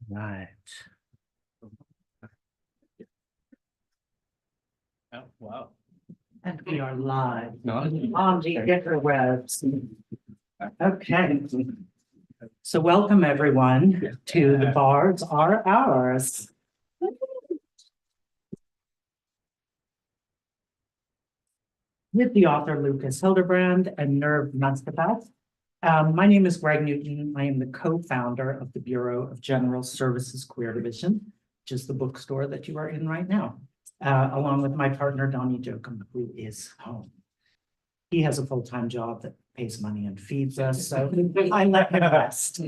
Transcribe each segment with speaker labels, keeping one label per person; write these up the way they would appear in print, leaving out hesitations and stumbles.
Speaker 1: Right. Oh, wow. And we are live on the interwebs. Okay. So welcome everyone to The Bards Are Ours. With the author Lucas Hildebrand and Nerv Maskapat. My name is Greg Newton. I am the co-founder of the Bureau of General Services Queer Division, which is the bookstore that you are in right now, along with my partner, Donnie Jokum, who is home. He has a full-time job that pays money and feeds us, so I let him rest.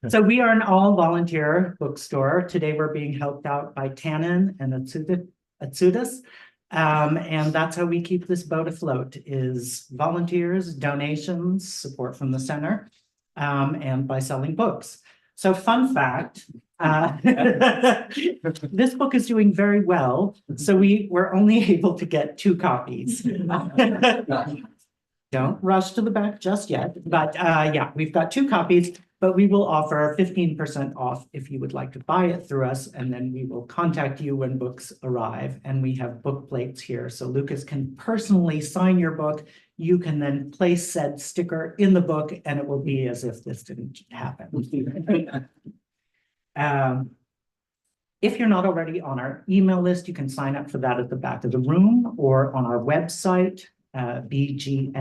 Speaker 1: So we are an all-volunteer bookstore. Today we're being helped out by Tannen and Atsudas. And that's how we keep this boat afloat, is volunteers, donations, support from the center, and by selling books. So fun fact, this book is doing very well. So we were only able to get 2 copies. Don't rush to the back just yet, but yeah, we've got 2 copies, but we will offer 15% off if you would like to buy it through us, and then we will contact you when books arrive. And we have book plates here, so Lucas can personally sign your book. You can then place said sticker in the book, and it will be as if this didn't happen. If you're not already on our email list, you can sign up for that at the back of the room or on our website, bgsqd.com.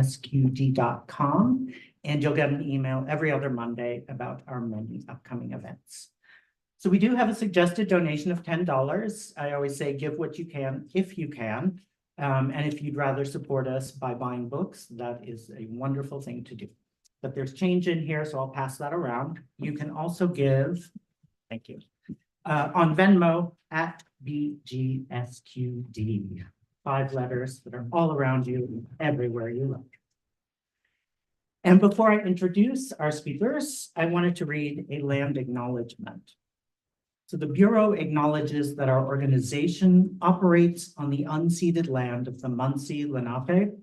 Speaker 1: And you'll get an email every other Monday about our many upcoming events. So we do have a suggested donation of $10. I always say give what you can, if you can. And if you'd rather support us by buying books, that is a wonderful thing to do. But there's change in here, so I'll pass that around. You can also give, thank you, on Venmo at BGSQD. 5 letters that are all around you, everywhere you look. And before I introduce our speakers, I wanted to read a land acknowledgement. So the Bureau acknowledges that our organization operates on the unceded land of the Munsee Lenape.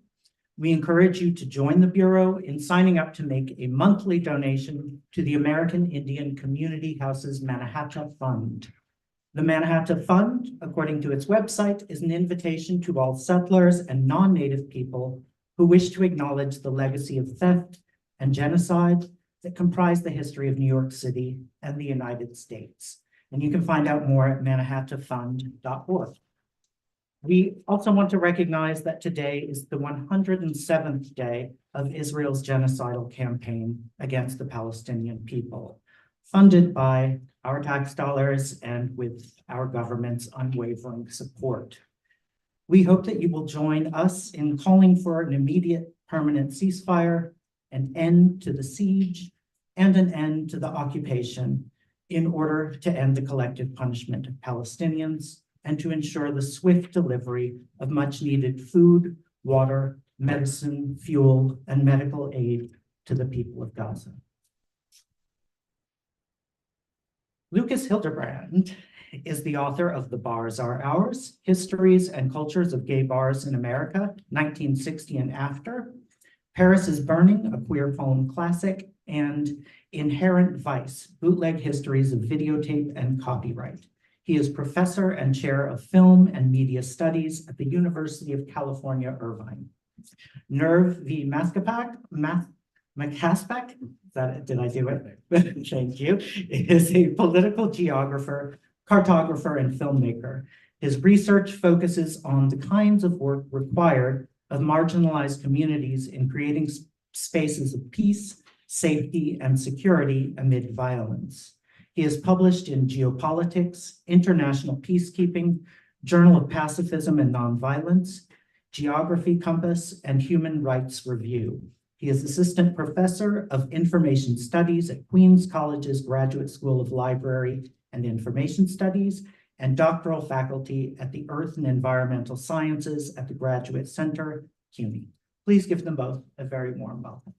Speaker 1: We encourage you to join the Bureau in signing up to make a monthly donation to the American Indian Community Houses Mannahatta Fund. The Mannahatta Fund, according to its website, is an invitation to all settlers and non-native people who wish to acknowledge the legacy of theft and genocide that comprise the history of New York City and the United States. And you can find out more at mannahattafund.org. We also want to recognize that today is the 107th day of Israel's genocidal campaign against the Palestinian people, funded by our tax dollars and with our government's unwavering support. We hope that you will join us in calling for an immediate permanent ceasefire, an end to the siege, and an end to the occupation in order to end the collective punishment of Palestinians and to ensure the swift delivery of much needed food, water, medicine, fuel, and medical aid to the people of Gaza. Lucas Hildebrand is the author of The Bars Are Ours, Histories and Cultures of Gay Bars in America, 1960 and After, Paris is Burning, a queer poem classic, and Inherent Vice, Bootleg Histories of Videotape and Copyright. He is professor and chair of film and media studies at the University of California, Irvine. Nerv V. Macaspek, did I do it? Thank you. Is a political geographer, cartographer, and filmmaker. His research focuses on the kinds of work required of marginalized communities in creating spaces of peace, safety, and security amid violence. He is published in Geopolitics, International Peacekeeping, Journal of Pacifism and Nonviolence, Geography Compass, and Human Rights Review. He is assistant professor of information studies at Queens College's Graduate School of Library and Information Studies and doctoral faculty at the Earth and Environmental Sciences at the Graduate Center, CUNY. Please give them both a very warm welcome.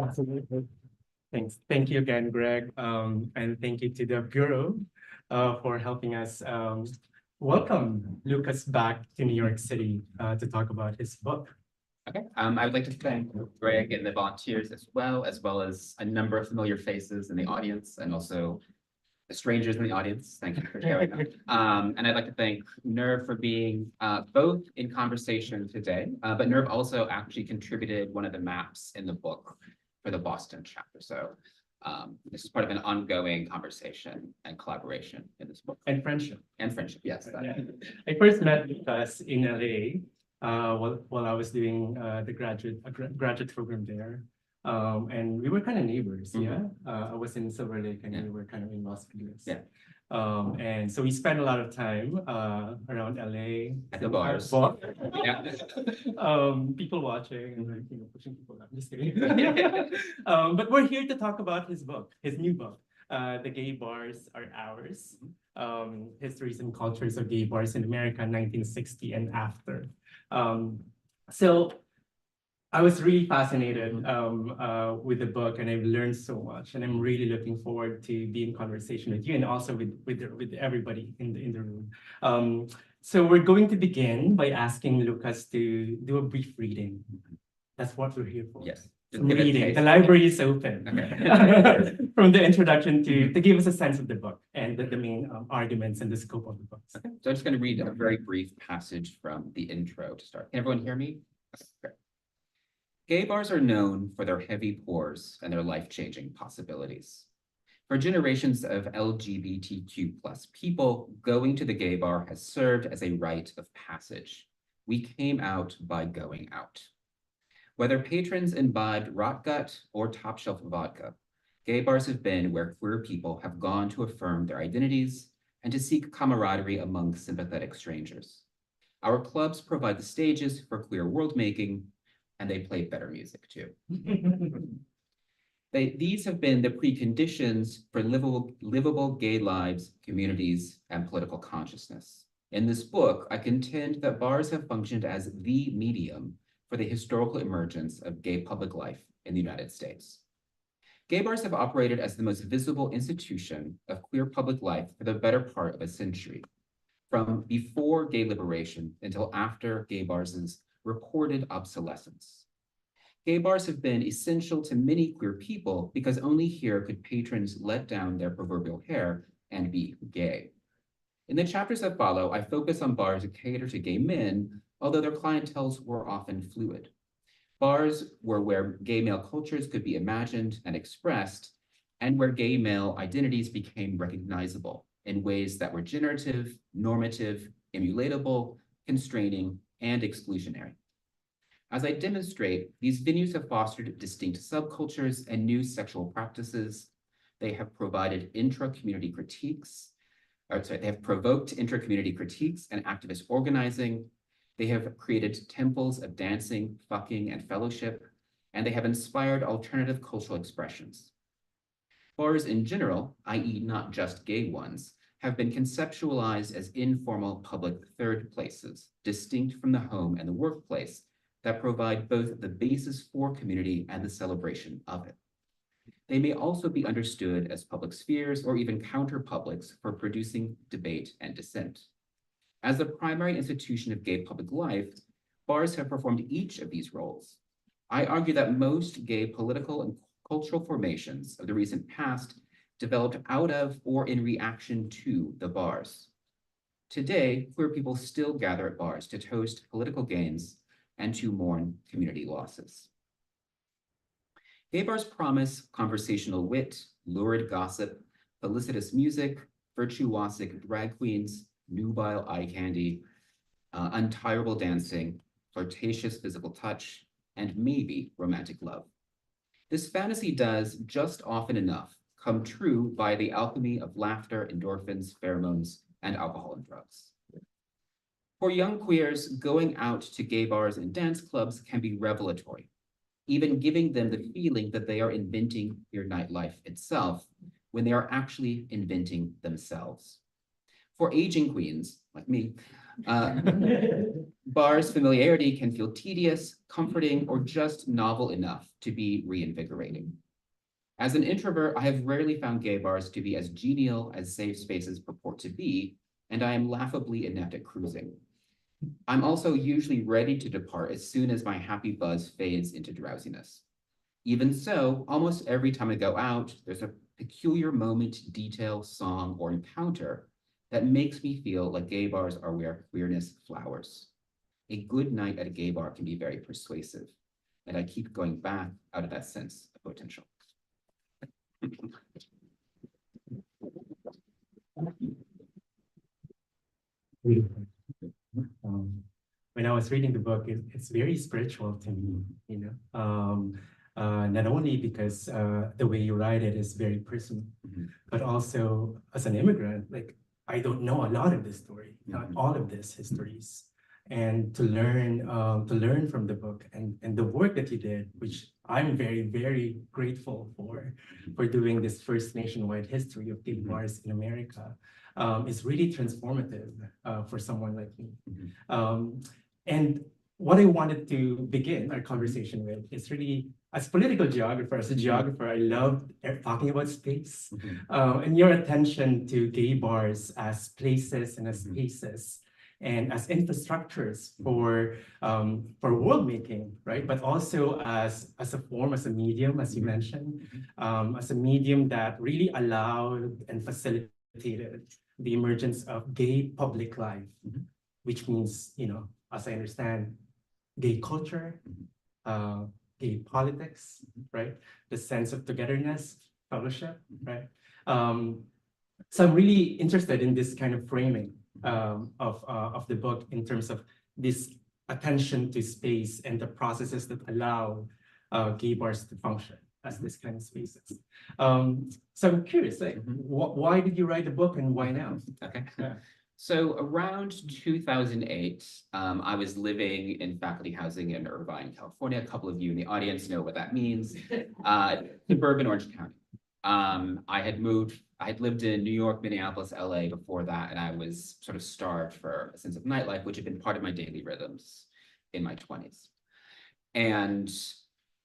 Speaker 1: Absolutely.
Speaker 2: Thanks. Thank you again, Greg. And thank you to the Bureau for helping us welcome Lucas back to New York City to talk about his book.
Speaker 3: Okay, I would like to thank Greg and the volunteers as well as a number of familiar faces in the audience and also the strangers in the audience. Thank you for showing up. And I'd like to thank Nerve for being both in conversation today, but Nerve also actually contributed one of the maps in the book for the Boston chapter. So this is part of an ongoing conversation and collaboration in this book.
Speaker 2: And friendship.
Speaker 3: And friendship, yes.
Speaker 2: Yeah. I first met Lucas in LA while I was doing the graduate program there. And we were kind of neighbors, yeah. I was in Silver Lake and we were kind of in Los Feliz.
Speaker 3: Yeah.
Speaker 2: And so we spent a lot of time around LA.
Speaker 3: At the bars. Yeah.
Speaker 2: People watching and like, pushing people up. Just kidding. But we're here to talk about his book, his new book. The Gay Bars Are Ours. Histories and Cultures of Gay Bars in America, 1960 and after. So I was really fascinated with the book, and I've learned so much, and I'm really looking forward to being in conversation with you and also with everybody in the room. So we're going to begin by asking Lucas to do a brief reading. That's what we're here for.
Speaker 3: Yes.
Speaker 2: Some reading. The library is open.
Speaker 3: Okay.
Speaker 2: From the introduction to give us a sense of the book and the main arguments and the scope of the book.
Speaker 3: Okay. So I'm just going to read a very brief passage from the intro to start. Can everyone hear me? Okay. Gay bars are known for their heavy pours and their life-changing possibilities. For generations of LGBTQ+ people, going to the gay bar has served as a rite of passage. We came out by going out. Whether patrons imbibed rotgut or top-shelf vodka, gay bars have been where queer people have gone to affirm their identities and to seek camaraderie among sympathetic strangers. Our clubs provide the stages for queer world-making, and they play better music too. These have been the preconditions for livable gay lives, communities, and political consciousness. In this book, I contend that bars have functioned as the medium for the historical emergence of gay public life in the United States. Gay bars have operated as the most visible institution of queer public life for the better part of a century, from before gay liberation until after gay bars' reported obsolescence. Gay bars have been essential to many queer people because only here could patrons let down their proverbial hair and be gay. In the chapters that follow, I focus on bars that cater to gay men, although their clienteles were often fluid. Bars were where gay male cultures could be imagined and expressed, and where gay male identities became recognizable in ways that were generative, normative, emulatable, constraining, and exclusionary. As I demonstrate, these venues have fostered distinct subcultures and new sexual practices. They have provided intra-community critiques, they have provoked intra-community critiques and activist organizing. They have created temples of dancing, fucking, and fellowship, and they have inspired alternative cultural expressions. Bars in general, i.e. not just gay ones, have been conceptualized as informal public third places, distinct from the home and the workplace, that provide both the basis for community and the celebration of it. They may also be understood as public spheres or even counter-publics for producing debate and dissent. As the primary institution of gay public life, bars have performed each of these roles. I argue that most gay political and cultural formations of the recent past developed out of or in reaction to the bars. Today, queer people still gather at bars to toast political gains and to mourn community losses. Gay bars promise conversational wit, lurid gossip, felicitous music, virtuosic drag queens, nubile eye candy, untirable dancing, flirtatious physical touch, and maybe romantic love. This fantasy does, just often enough, come true by the alchemy of laughter, endorphins, pheromones, and alcohol and drugs. For young queers, going out to gay bars and dance clubs can be revelatory, even giving them the feeling that they are inventing queer nightlife itself when they are actually inventing themselves. For aging queens, like me, Bars' familiarity can feel tedious, comforting, or just novel enough to be reinvigorating. As an introvert, I have rarely found gay bars to be as genial as safe spaces purport to be, and I am laughably inept at cruising. I'm also usually ready to depart as soon as my happy buzz fades into drowsiness. Even so, almost every time I go out, there's a peculiar moment, detail, song, or encounter that makes me feel like gay bars are where queerness flowers. A good night at a gay bar can be very persuasive, and I keep going back out of that sense of potential.
Speaker 2: When I was reading the book, it's very spiritual to me, you know. Not only because the way you write it is very personal, but also as an immigrant, like I don't know a lot of this story, not all of this histories. And to learn from the book and the work that you did, which I'm very, very grateful for doing this first nationwide history of gay bars in America, is really transformative for someone like me. And what I wanted to begin our conversation with is really, as political geographer, as a geographer, I love talking about space, and your attention to gay bars as places and as spaces and as infrastructures for world making, right? But also as a form, as a medium, as you mentioned, as a medium that really allowed and facilitated the emergence of gay public life, which means, you know, as I understand, gay culture, gay politics, right? The sense of togetherness, fellowship, right? So I'm really interested in this kind of framing of the book in terms of this attention to space and the processes that allow gay bars to function as this kind of spaces. So I'm curious, like, why did you write the book and why now?
Speaker 3: Okay.
Speaker 2: Yeah.
Speaker 3: So around 2008, I was living in faculty housing in Irvine, California. A couple of you in the audience know what that means. Suburban Orange County. I had lived in New York, Minneapolis, LA before that, and I was sort of starved for a sense of nightlife, which had been part of my daily rhythms in my 20s. And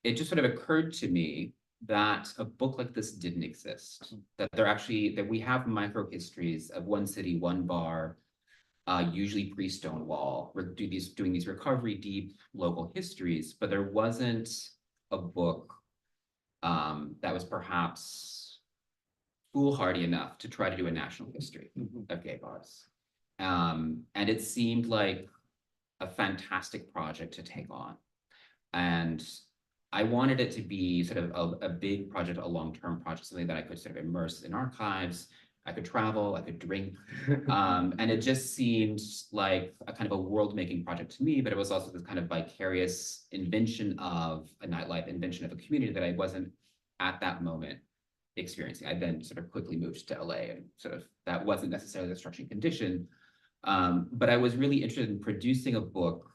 Speaker 3: it just sort of occurred to me that a book like this didn't exist, that we have micro histories of one city, one bar, usually pre-Stonewall, doing these recovery deep local histories, but there wasn't a book that was perhaps foolhardy enough to try to do a national history of gay bars. And it seemed like a fantastic project to take on. And I wanted it to be sort of a big project, a long-term project, something that I could sort of immerse in archives. I could travel, I could drink. And it just seemed like a kind of a world-making project to me, but it was also this kind of vicarious invention of a nightlife, invention of a community that I wasn't at that moment experiencing. I then sort of quickly moved to LA and sort of that wasn't necessarily the structuring condition. But I was really interested in producing a book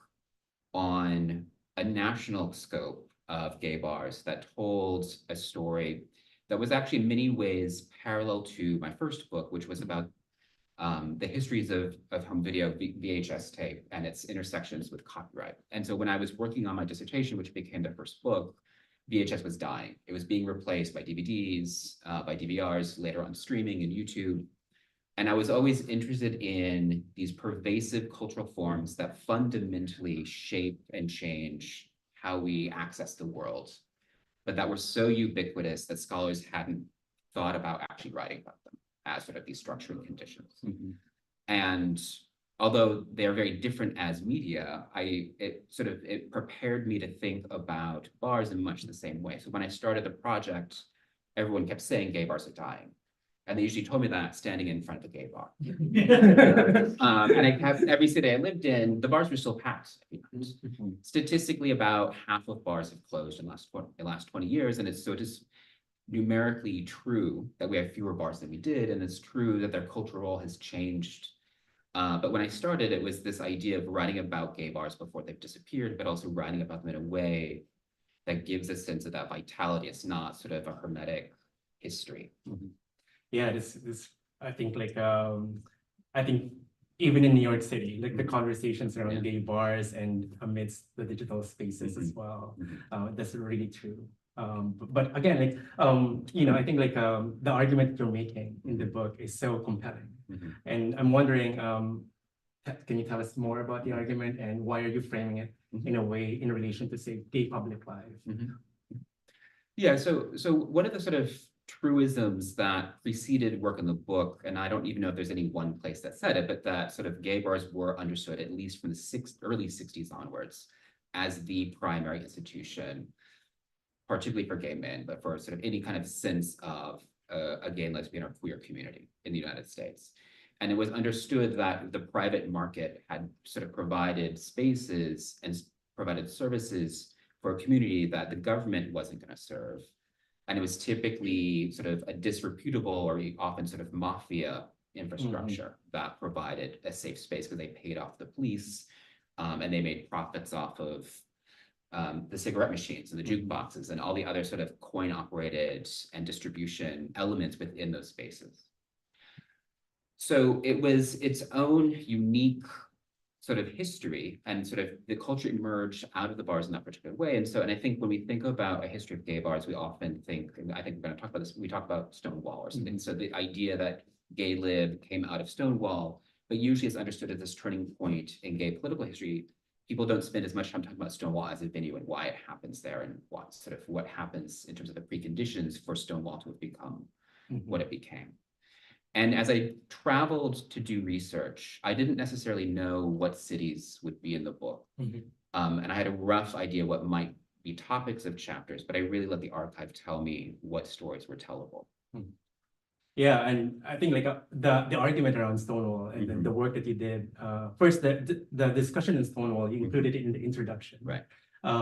Speaker 3: on a national scope of gay bars that told a story that was actually in many ways parallel to my first book, which was about the histories of home video, VHS tape, and its intersections with copyright. And so when I was working on my dissertation, which became the first book, VHS was dying. It was being replaced by DVDs, by DVRs, later on streaming and YouTube. And I was always interested in these pervasive cultural forms that fundamentally shape and change how we access the world, but that were so ubiquitous that scholars hadn't thought about actually writing about them as sort of these structural conditions. And although they're very different as media, it prepared me to think about bars in much the same way. So when I started the project, everyone kept saying gay bars are dying. And they usually told me that standing in front of a gay bar. And I kept, every city I lived in, the bars were still packed. Statistically, about half of bars have closed in the last 20 years. And it's so just numerically true that we have fewer bars than we did. And it's true that their cultural role has changed. But when I started, it was this idea of writing about gay bars before they've disappeared, but also writing about them in a way that gives a sense of that vitality. It's not sort of a hermetic history.
Speaker 2: Yeah, this I think like I think even in New York City, like the
Speaker 3: Mhm.
Speaker 2: conversations around
Speaker 3: Yeah.
Speaker 2: gay bars and amidst the digital spaces as
Speaker 3: Mhm.
Speaker 2: well.
Speaker 3: Mhm.
Speaker 2: That's really true. But again, like, I think like the argument you're making in the book is so compelling.
Speaker 3: Mhm.
Speaker 2: And I'm wondering, can you tell us more about the argument and why are you framing it in a way in relation to, say, gay public life?
Speaker 3: Mhm. Yeah, so one of the sort of truisms that preceded work in the book, and I don't even know if there's any one place that said it, but that sort of gay bars were understood, at least from the early 60s onwards, as the primary institution, particularly for gay men, but for sort of any kind of sense of a gay, lesbian, or queer community in the United States. And it was understood that the private market had sort of provided spaces and provided services for a community that the government wasn't going to serve. And it was typically sort of a disreputable or often sort of mafia infrastructure that provided a safe space because they paid off the police and they made profits off of the cigarette machines and the jukeboxes and all the other sort of coin operated and distribution elements within those spaces. So it was its own unique sort of history and sort of the culture emerged out of the bars in that particular way. And I think when we think about a history of gay bars, we often think, and I think we're going to talk about this, we talk about Stonewall or something. So the idea that gay lib came out of Stonewall, but usually it's understood as this turning point in gay political history. People don't spend as much time talking about Stonewall as a venue and why it happens there and what happens in terms of the preconditions for Stonewall to have become what it became. And as I traveled to do research, I didn't necessarily know what cities would be in the book. And I had a rough idea what might be topics of chapters, but I really let the archive tell me what stories were tellable.
Speaker 2: Yeah, and I think like the argument around Stonewall and the work that you did. First, the discussion in Stonewall, you included it in the introduction,
Speaker 3: Right.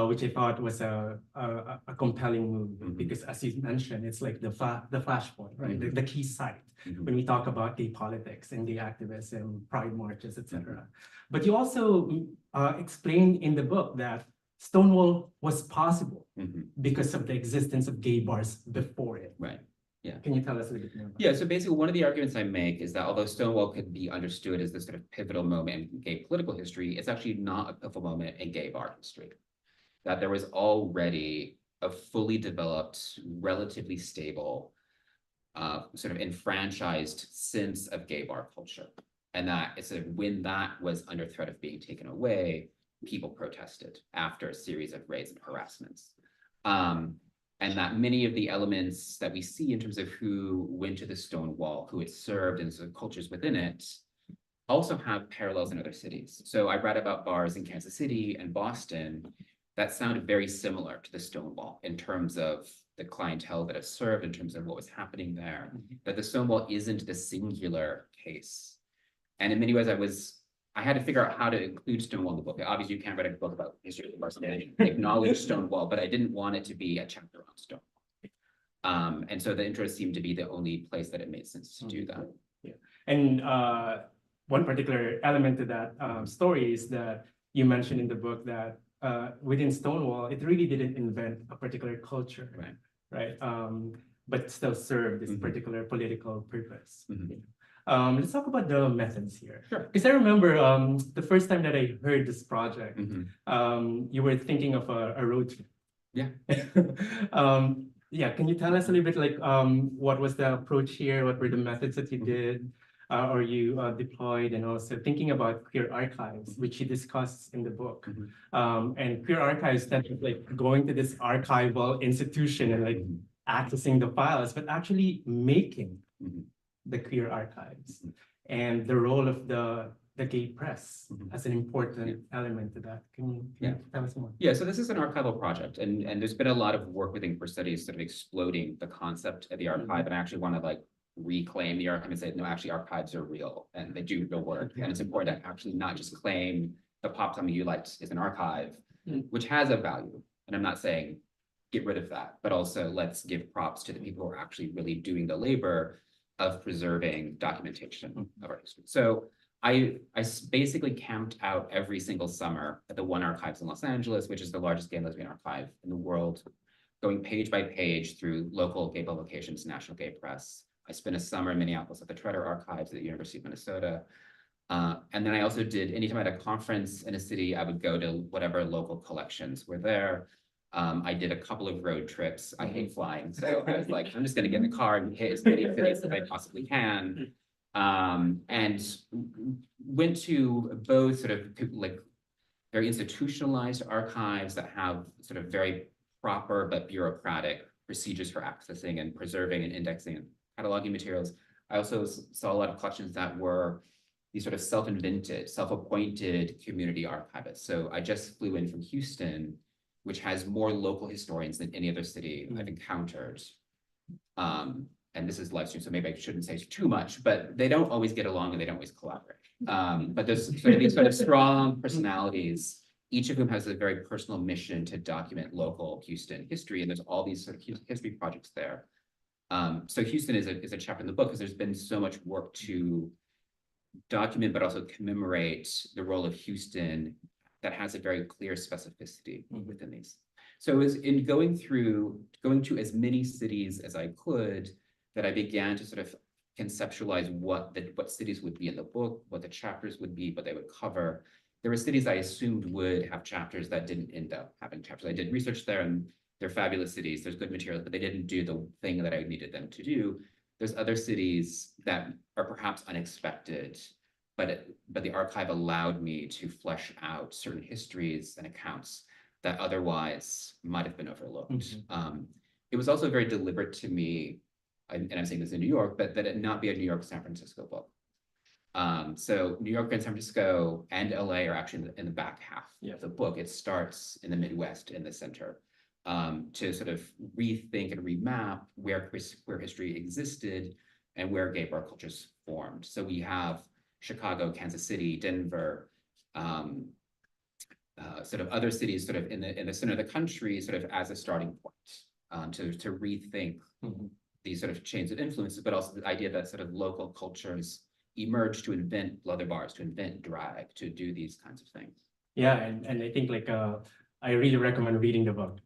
Speaker 2: Which I thought was a compelling move because, as you mentioned, it's like the flashpoint, right? The key site when we talk about gay politics and gay activism, pride marches, etc. But you also explained in the book that Stonewall was possible because of the existence of gay bars before it.
Speaker 3: Right. Yeah.
Speaker 2: Can you tell us a little bit more about
Speaker 3: Yeah, so basically one of the arguments I make is that although Stonewall could be understood as this sort of pivotal moment in gay political history, it's actually not a pivotal moment in gay bar history. That there was already a fully developed, relatively stable, sort of enfranchised sense of gay bar culture. And that it's sort of when that was under threat of being taken away, people protested after a series of raids and harassments. And that many of the elements that we see in terms of who went to the Stonewall, who it served, and the cultures within it, also have parallels in other cities. So I read about bars in Kansas City and Boston that sounded very similar to the Stonewall in terms of the clientele that it served, in terms of what was happening there, that the Stonewall isn't the singular case. And in many ways, I had to figure out how to include Stonewall in the book. Obviously, you can't write a book about the history of the bars and acknowledge Stonewall, but I didn't want it to be a chapter on Stonewall. And so the intro seemed to be the only place that it made sense to do that.
Speaker 2: Yeah, and one particular element to that story is that you mentioned in the book that within Stonewall, it really didn't invent a particular culture, right? But still served this particular political purpose. Let's talk about the methods here.
Speaker 3: Sure.
Speaker 2: Because I remember the first time that I heard this project, you were thinking of a road trip.
Speaker 3: Yeah.
Speaker 2: Yeah, can you tell us a little bit like what was the approach here? What were the methods that you did or you deployed? And also thinking about queer archives, which you discuss in the book. And queer archives, not just like going to this archival institution and like accessing the files, but actually making the queer archives and the role of the gay press as an important element to that. Can you tell us more?
Speaker 3: Yeah, so this is an archival project, and there's been a lot of work within Queer Studies sort of exploding the concept of the archive, and I actually want to like reclaim the archive and say, no, actually archives are real and they do real work, and it's important to actually not just claim the pop something you liked is an archive, which has a value, and I'm not saying get rid of that, but also let's give props to the people who are actually really doing the labor of preserving documentation of our history. So I basically camped out every single summer at the One Archives in Los Angeles, which is the largest gay and lesbian archive in the world, going page by page through local gay publications, national gay press. I spent a summer in Minneapolis at the Treader Archives at the University of Minnesota. And then I also did, anytime I had a conference in a city, I would go to whatever local collections were there. I did a couple of road trips. I hate flying, so I was like, I'm just gonna get in the car and hit as many cities as I possibly can. And went to both sort of like very institutionalized archives that have sort of very proper but bureaucratic procedures for accessing and preserving and indexing and cataloging materials. I also saw a lot of collections that were these sort of self-invented, self-appointed community archivists. So I just flew in from Houston, which has more local historians than any other city I've encountered. And this is live stream, so maybe I shouldn't say too much, but they don't always get along and they don't always collaborate. But there's sort of these sort of strong personalities, each of whom has a very personal mission to document local Houston history, and there's all these sort of history projects there. So Houston is a chapter in the book because there's been so much work to document, but also commemorate the role of Houston that has a very clear specificity within these. So it was in going to as many cities as I could that I began to sort of conceptualize what cities would be in the book, what the chapters would be, what they would cover. There were cities I assumed would have chapters that didn't end up having chapters. I did research there and they're fabulous cities. There's good materials, but they didn't do the thing that I needed them to do. There's other cities that are perhaps unexpected, but the archive allowed me to flesh out certain histories and accounts that otherwise might have been overlooked. It was also very deliberate to me, and I'm saying this in New York, but that it not be a New York, San Francisco book. So New York and San Francisco and LA are actually in the back half of the book. It starts in the Midwest in the center. To sort of rethink and remap where history existed and where gay bar cultures formed. So we have Chicago, Kansas City, Denver, sort of other cities sort of in the center of the country sort of as a starting point to rethink these sort of chains of influences, but also the idea that sort of local cultures emerge to invent leather bars, to invent drag, to do these kinds of things.
Speaker 2: Yeah, and I think like I really recommend reading the book.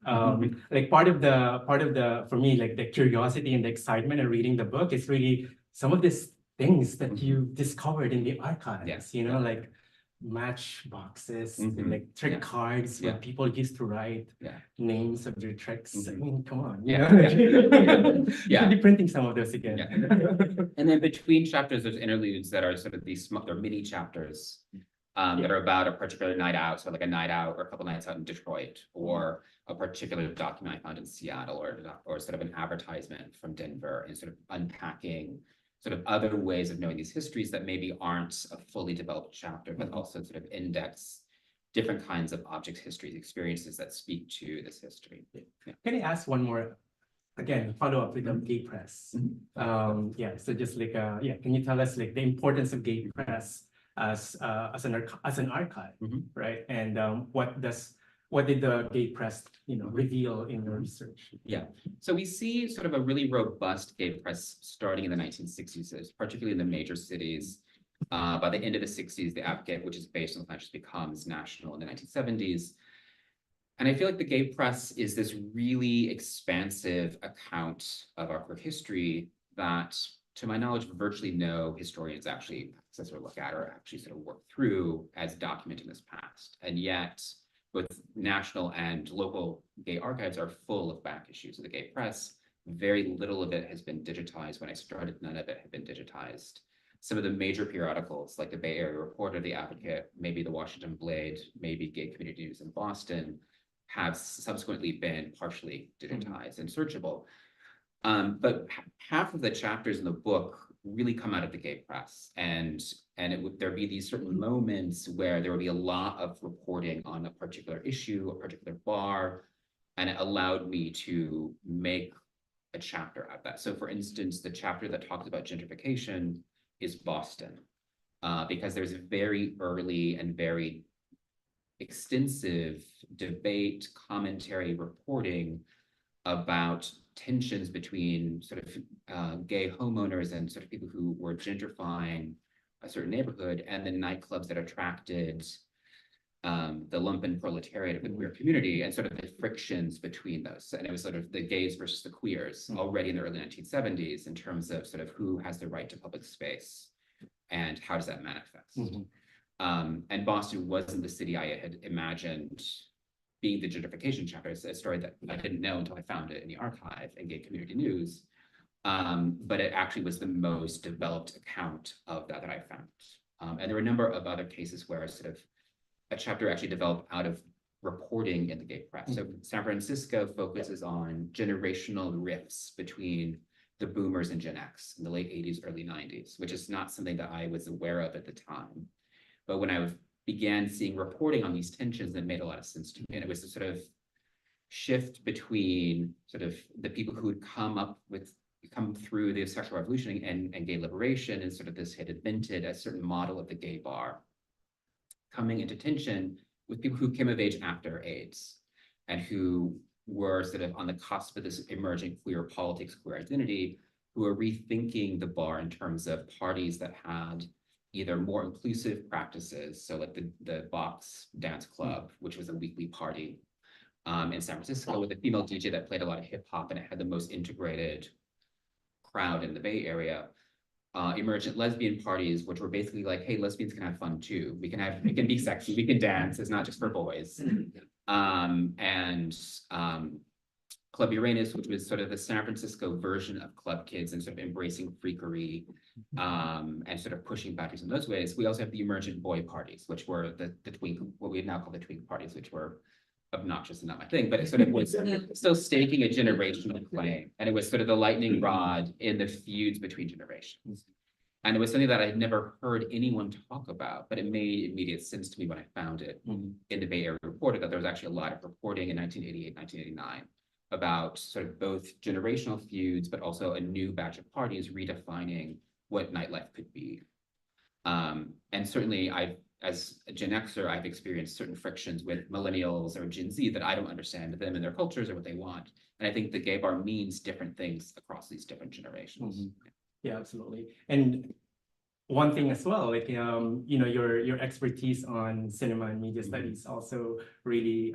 Speaker 2: Like part of the for me, like the curiosity and the excitement of reading the book is really some of these things that you discovered in the archives, you know, like matchboxes, like trick cards where people used to write names of their tricks. I mean, come on, you know? Should be printing some of those again.
Speaker 3: And then between chapters, there's interludes that are sort of these small, they're mini chapters that are about a particular night out, so like a night out or a couple nights out in Detroit, or a particular document I found in Seattle, or sort of an advertisement from Denver, and sort of unpacking sort of other ways of knowing these histories that maybe aren't a fully developed chapter, but also sort of index different kinds of objects, histories, experiences that speak to this history.
Speaker 2: Can I ask one more, again, follow up with the gay press? So just like, can you tell us like the importance of gay press as an archive, right? And what did the gay press, reveal in your research?
Speaker 3: Yeah, so we see sort of a really robust gay press starting in the 1960s, particularly in the major cities. By the end of the 60s, the Advocate, which is based on the just becomes national in the 1970s. And I feel like the gay press is this really expansive account of our queer history that, to my knowledge, virtually no historians actually access or look at or actually sort of work through as documenting this past. And yet, both national and local gay archives are full of back issues of the gay press. Very little of it has been digitized. When I started, none of it had been digitized. Some of the major periodicals, like the Bay Area Reporter, the Advocate, maybe the Washington Blade, maybe Gay Community News in Boston, have subsequently been partially digitized and searchable. But half of the chapters in the book really come out of the gay press, and there'd be these certain moments where there would be a lot of reporting on a particular issue, a particular bar, and it allowed me to make a chapter out of that. So for instance, the chapter that talks about gentrification is Boston, because there's a very early and very extensive debate, commentary, reporting about tensions between sort of gay homeowners and sort of people who were gentrifying a certain neighborhood, and the nightclubs that attracted the lumpen proletariat of the queer community, and sort of the frictions between those. And it was sort of the gays versus the queers already in the early 1970s in terms of sort of who has the right to public space and how does that manifest?
Speaker 2: Mhm.
Speaker 3: And Boston wasn't the city I had imagined being the gentrification chapter. It's a story that I didn't know until I found it in the archive and Gay Community News. But it actually was the most developed account of that I found. And there were a number of other cases where a chapter actually developed out of reporting in the gay press. So San Francisco focuses on generational rifts between the boomers and Gen X in the late 80s, early 90s, which is not something that I was aware of at the time. But when I began seeing reporting on these tensions, it made a lot of sense to me. And it was a sort of shift between sort of the people who had come through the sexual revolution and gay liberation, and sort of this had invented a certain model of the gay bar, coming into tension with people who came of age after AIDS and who were sort of on the cusp of this emerging queer politics, queer identity, who were rethinking the bar in terms of parties that had either more inclusive practices, so like the Box Dance Club, which was a weekly party in San Francisco with a female DJ that played a lot of hip hop, and it had the most integrated crowd in the Bay Area. Emergent lesbian parties, which were basically like, hey, lesbians can have fun too. It can be sexy, we can dance, it's not just for boys. And Club Uranus, which was sort of the San Francisco version of Club Kids and sort of embracing freakery and sort of pushing boundaries in those ways. We also have the emergent boy parties, which were the twink, what we now call the twink parties, which were obnoxious and not my thing, but it sort of was still staking a generational claim. And it was sort of the lightning rod in the feuds between generations. And it was something that I'd never heard anyone talk about, but it made immediate sense to me when I found it in the Bay Area Reporter, that there was actually a lot of reporting in 1988, 1989 about sort of both generational feuds, but also a new batch of parties redefining what nightlife could be. And certainly as a Gen Xer, I've experienced certain frictions with millennials or Gen Z that I don't understand them and their cultures or what they want. And I think the gay bar means different things across these different generations.
Speaker 2: Yeah, absolutely. And one thing as well, like, you know, your expertise on cinema and media studies also really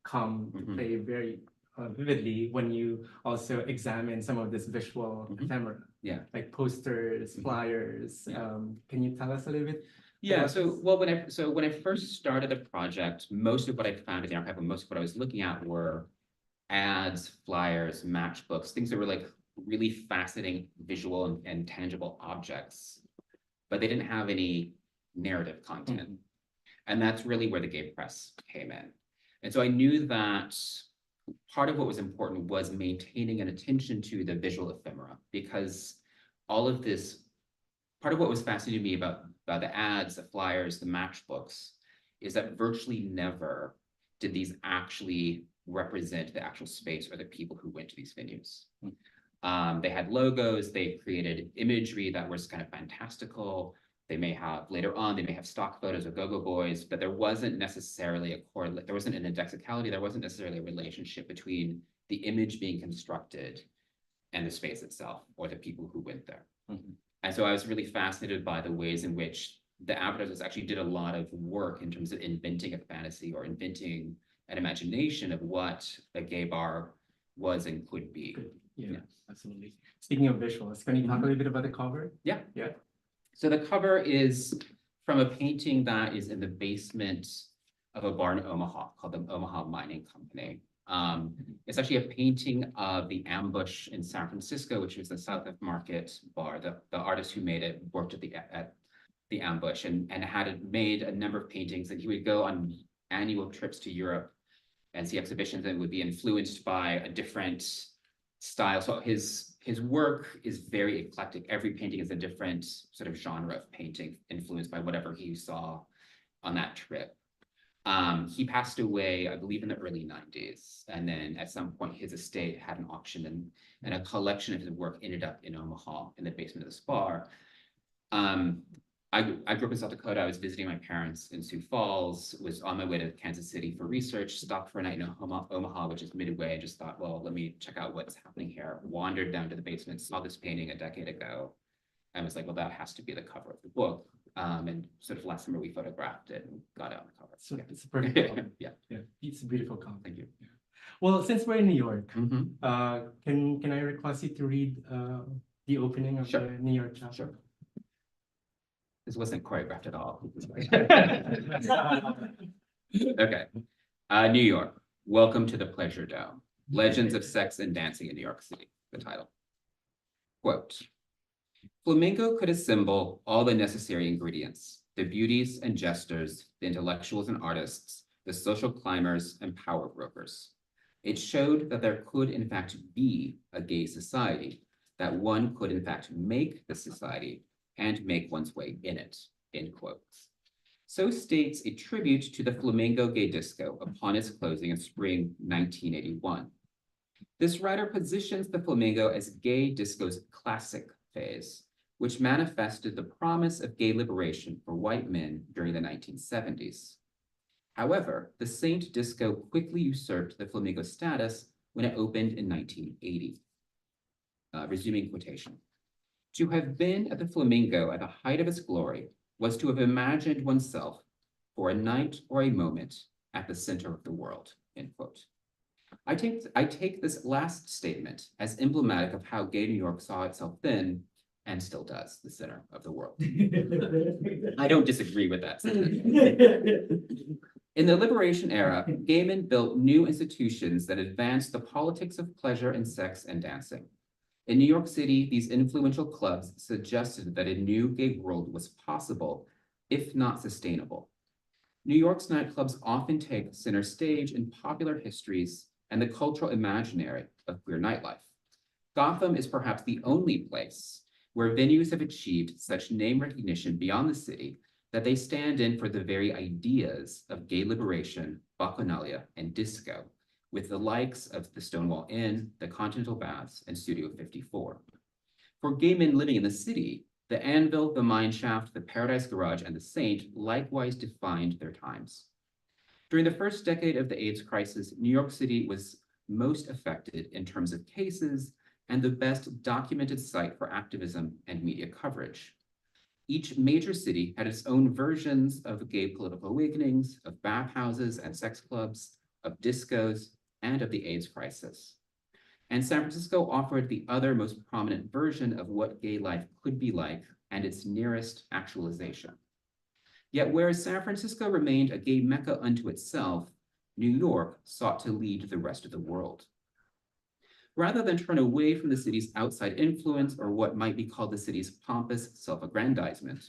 Speaker 2: come to play very vividly when you also examine some of this visual ephemera.
Speaker 3: Yeah.
Speaker 2: Like posters, flyers.
Speaker 3: Yeah.
Speaker 2: Can you tell us a little bit?
Speaker 3: Yeah, when I first started the project, most of what I found in the archive and most of what I was looking at were ads, flyers, matchbooks, things that were like really fascinating visual and tangible objects, but they didn't have any narrative content. And that's really where the gay press came in. And so I knew that part of what was important was maintaining an attention to the visual ephemera, because all of this, part of what was fascinating to me about the ads, the flyers, the matchbooks, is that virtually never did these actually represent the actual space or the people who went to these venues. They had logos, they created imagery that was kind of fantastical. They may have, later on, they may have stock photos of Go-Go Boys, but there wasn't necessarily there wasn't an indexicality, there wasn't necessarily a relationship between the image being constructed and the space itself or the people who went there. And so I was really fascinated by the ways in which the advertisers actually did a lot of work in terms of inventing a fantasy or inventing an imagination of what a gay bar was and could be.
Speaker 2: Yeah, absolutely. Speaking of visuals, can you talk a little bit about the cover?
Speaker 3: Yeah.
Speaker 2: Yeah.
Speaker 3: So the cover is from a painting that is in the basement of a bar in Omaha called the Omaha Mining Company. It's actually a painting of the ambush in San Francisco, which was the South of Market bar. The artist who made it worked at the ambush and had made a number of paintings, and he would go on annual trips to Europe and see exhibitions that would be influenced by a different style. So his work is very eclectic. Every painting is a different sort of genre of painting influenced by whatever he saw on that trip. He passed away, I believe, in the early 90s. And then at some point, his estate had an auction and a collection of his work ended up in Omaha in the basement of this bar. I grew up in South Dakota. I was visiting my parents in Sioux Falls, was on my way to Kansas City for research, stopped for a night in Omaha, which is midway, and just thought, well, let me check out what's happening here. Wandered down to the basement, saw this painting a decade ago, and was like, well, that has to be the cover of the book. And sort of last summer we photographed it and got it on the cover.
Speaker 2: So it's a perfect cover.
Speaker 3: Yeah.
Speaker 2: It's a beautiful cover.
Speaker 3: Thank you.
Speaker 2: Yeah. Well, since we're in New York, can I request you to read the opening of
Speaker 3: Sure.
Speaker 2: the New York chapter?
Speaker 3: Sure. This wasn't choreographed at all. Okay. New York, welcome to the Pleasure Dome. Legends of Sex and Dancing in New York City, the title. Quote, Flamingo could assemble all the necessary ingredients, the beauties and jesters, the intellectuals and artists, the social climbers and power brokers. It showed that there could in fact be a gay society, that one could in fact make the society and make one's way in it, end quote. So states a tribute to the Flamingo gay disco upon its closing in spring 1981. This writer positions the Flamingo as gay disco's classic phase, which manifested the promise of gay liberation for white men during the 1970s. However, the Saint Disco quickly usurped the Flamingo status when it opened in 1980. Resuming quotation. To have been at the Flamingo at the height of its glory was to have imagined oneself for a night or a moment at the center of the world, end quote. I take this last statement as emblematic of how gay New York saw itself then and still does, the center of the world. I don't disagree with that sentiment. In the Liberation era, gay men built new institutions that advanced the politics of pleasure and sex and dancing. In New York City, these influential clubs suggested that a new gay world was possible, if not sustainable. New York's nightclubs often take center stage in popular histories and the cultural imaginary of queer nightlife. Gotham is perhaps the only place where venues have achieved such name recognition beyond the city that they stand in for the very ideas of gay liberation, bacchanalia, and disco, with the likes of the Stonewall Inn, the Continental Baths, and Studio 54. For gay men living in the city, the Anvil, the Mine Shaft, the Paradise Garage, and the Saint likewise defined their times. During the first decade of the AIDS crisis, New York City was most affected in terms of cases and the best documented site for activism and media coverage. Each major city had its own versions of gay political awakenings, of bathhouses and sex clubs, of discos, and of the AIDS crisis. And San Francisco offered the other most prominent version of what gay life could be like and its nearest actualization. Yet whereas San Francisco remained a gay mecca unto itself, New York sought to lead the rest of the world. Rather than turn away from the city's outside influence or what might be called the city's pompous self-aggrandizement,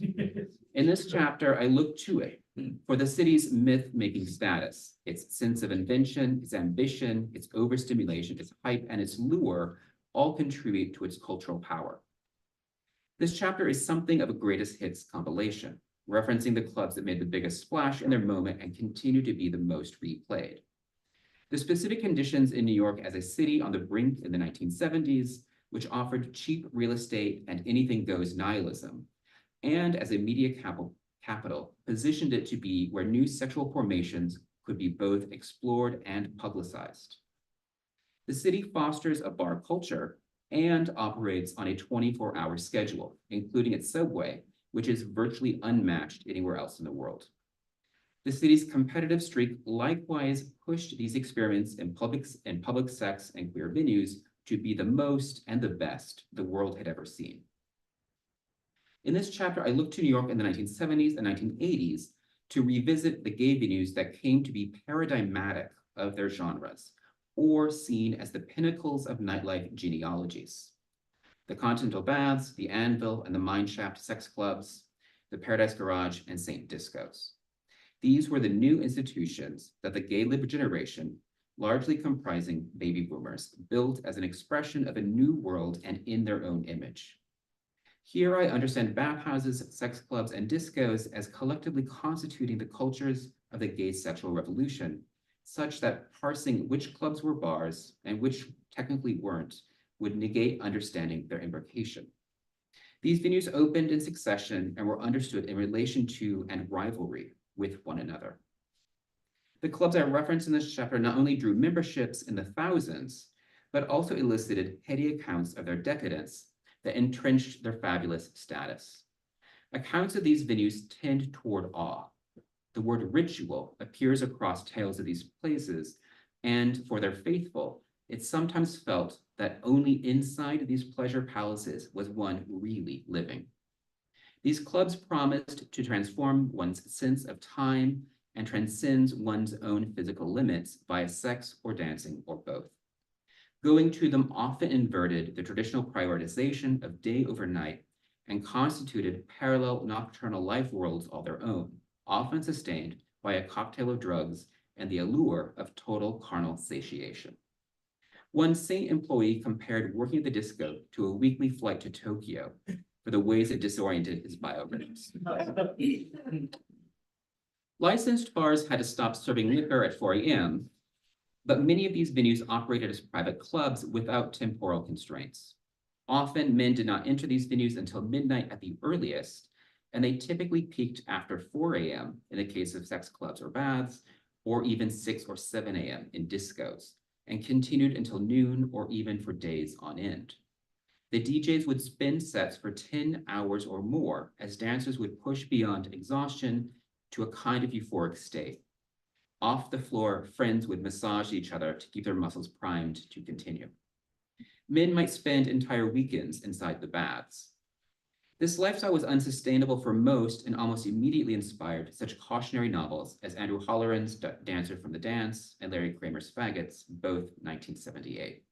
Speaker 3: in this chapter, I look to it for the city's myth-making status, its sense of invention, its ambition, its overstimulation, its hype, and its lure all contribute to its cultural power. This chapter is something of a greatest hits compilation, referencing the clubs that made the biggest splash in their moment and continue to be the most replayed. The specific conditions in New York as a city on the brink in the 1970s, which offered cheap real estate and anything goes nihilism, and as a media capital, positioned it to be where new sexual formations could be both explored and publicized. The city fosters a bar culture and operates on a 24-hour schedule, including its subway, which is virtually unmatched anywhere else in the world. The city's competitive streak likewise pushed these experiments in public sex and queer venues to be the most and the best the world had ever seen. In this chapter, I look to New York in the 1970s and 1980s to revisit the gay venues that came to be paradigmatic of their genres, or seen as the pinnacles of nightlife genealogies. The Continental Baths, the Anvil, and the Mine Shaft sex clubs, the Paradise Garage, and Saint Discos. These were the new institutions that the gay lib generation, largely comprising baby boomers, built as an expression of a new world and in their own image. Here I understand bathhouses, sex clubs, and discos as collectively constituting the cultures of the gay sexual revolution, such that parsing which clubs were bars and which technically weren't would negate understanding their imbrication. These venues opened in succession and were understood in relation to and rivalry with one another. The clubs I reference in this chapter not only drew memberships in the thousands, but also elicited heady accounts of their decadence that entrenched their fabulous status. Accounts of these venues tend toward awe. The word ritual appears across tales of these places, and for their faithful, it's sometimes felt that only inside these pleasure palaces was one really living. These clubs promised to transform one's sense of time and transcends one's own physical limits via sex or dancing or both. Going to them often inverted the traditional prioritization of day over night and constituted parallel nocturnal life worlds all their own, often sustained by a cocktail of drugs and the allure of total carnal satiation. One Saint employee compared working at the disco to a weekly flight to Tokyo for the ways it disoriented his biorhythms. Licensed bars had to stop serving liquor at 4 a.m., but many of these venues operated as private clubs without temporal constraints. Often, men did not enter these venues until midnight at the earliest, and they typically peaked after 4 a.m. in the case of sex clubs or baths, or even 6 or 7 a.m. in discos, and continued until noon or even for days on end. The DJs would spin sets for 10 hours or more as dancers would push beyond exhaustion to a kind of euphoric state. Off the floor, friends would massage each other to keep their muscles primed to continue. Men might spend entire weekends inside the baths. This lifestyle was unsustainable for most and almost immediately inspired such cautionary novels as Andrew Holleran's Dancer from the Dance and Larry Kramer's Faggots, both 1978.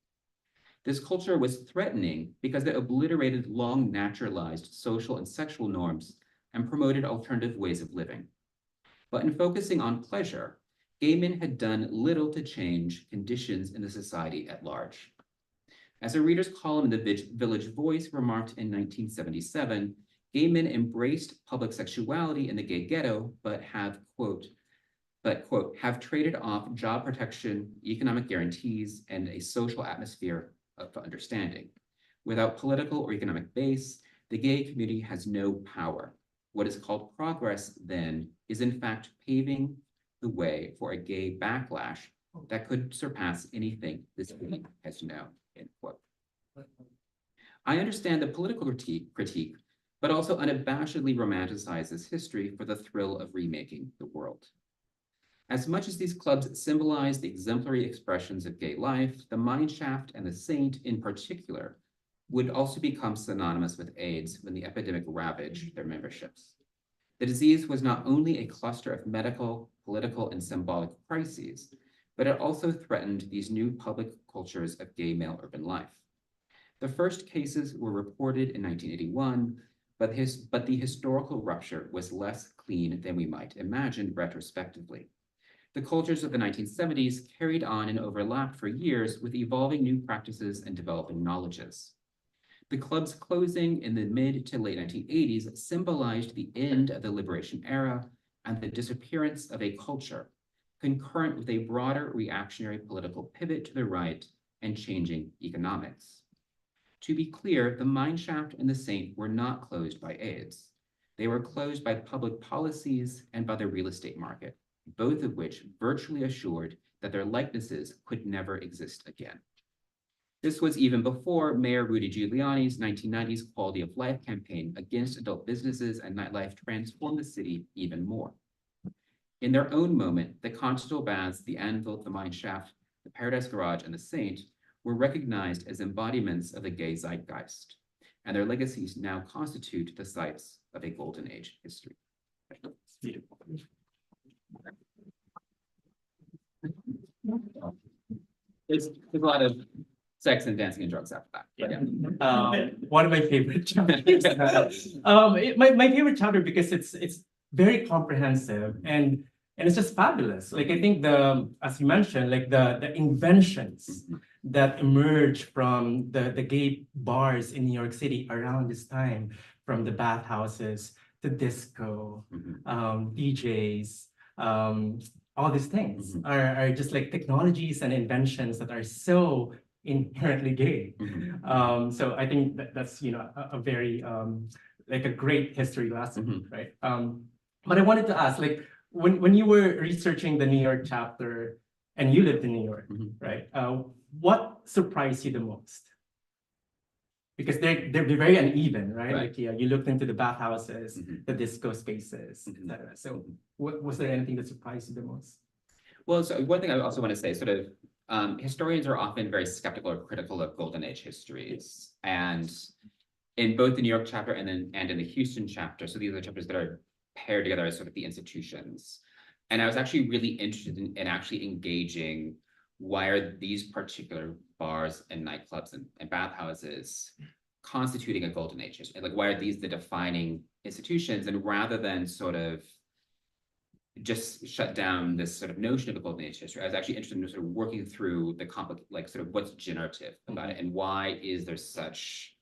Speaker 3: This culture was threatening because it obliterated long naturalized social and sexual norms and promoted alternative ways of living. But in focusing on pleasure, gay men had done little to change conditions in the society at large. As a reader's column in the Village Voice remarked in 1977, gay men embraced public sexuality in the gay ghetto, but have, quote, have traded off job protection, economic guarantees, and a social atmosphere of understanding. Without political or economic base, the gay community has no power. What is called progress, then, is in fact paving the way for a gay backlash that could surpass anything this community has known, end quote. I understand the political critique, but also unabashedly romanticizes history for the thrill of remaking the world. As much as these clubs symbolize the exemplary expressions of gay life, the mineshaft and the saint in particular would also become synonymous with AIDS when the epidemic ravaged their memberships. The disease was not only a cluster of medical, political, and symbolic crises, but it also threatened these new public cultures of gay male urban life. The first cases were reported in 1981, but the historical rupture was less clean than we might imagine retrospectively. The cultures of the 1970s carried on and overlapped for years with evolving new practices and developing knowledges. The club's closing in the mid to late 1980s symbolized the end of the liberation era and the disappearance of a culture, concurrent with a broader reactionary political pivot to the right and changing economics. To be clear, the mineshaft and the saint were not closed by AIDS. They were closed by public policies and by the real estate market, both of which virtually assured that their likenesses could never exist again. This was even before Mayor Rudy Giuliani's 1990s quality of life campaign against adult businesses and nightlife transformed the city even more. In their own moment, the Continental Baths, the Anvil, the Mineshaft, the Paradise Garage, and the Saint were recognized as embodiments of the gay zeitgeist, and their legacies now constitute the sites of a golden age history. There's a lot of sex and dancing and drugs after that.
Speaker 2: Yeah. One of my favorite chapters. My favorite chapter because it's very comprehensive and it's just fabulous. Like I think as you mentioned, like the inventions that emerged from the gay bars in New York City around this time, from the bathhouses to disco, DJs, all these things are just like technologies and inventions that are so inherently gay. So I think that's a very like a great history lesson, right? But I wanted to ask, like when you were researching the New York chapter and you lived in New York, right? What surprised you the most? Because they're very uneven, right? Like you looked into the bathhouses, the disco spaces, etc. So was there anything that surprised you the most?
Speaker 3: Well, so one thing I also want to say, sort of, historians are often very skeptical or critical of golden age histories, and in both the New York chapter and in the Houston chapter. So these are the chapters that are paired together as sort of the institutions. And I was actually really interested in actually engaging why are these particular bars and nightclubs and bathhouses constituting a golden age history? Like, why are these the defining institutions? And rather than sort of just shut down this sort of notion of a golden age history, I was actually interested in sort of working through the like sort of what's generative about it and why is there such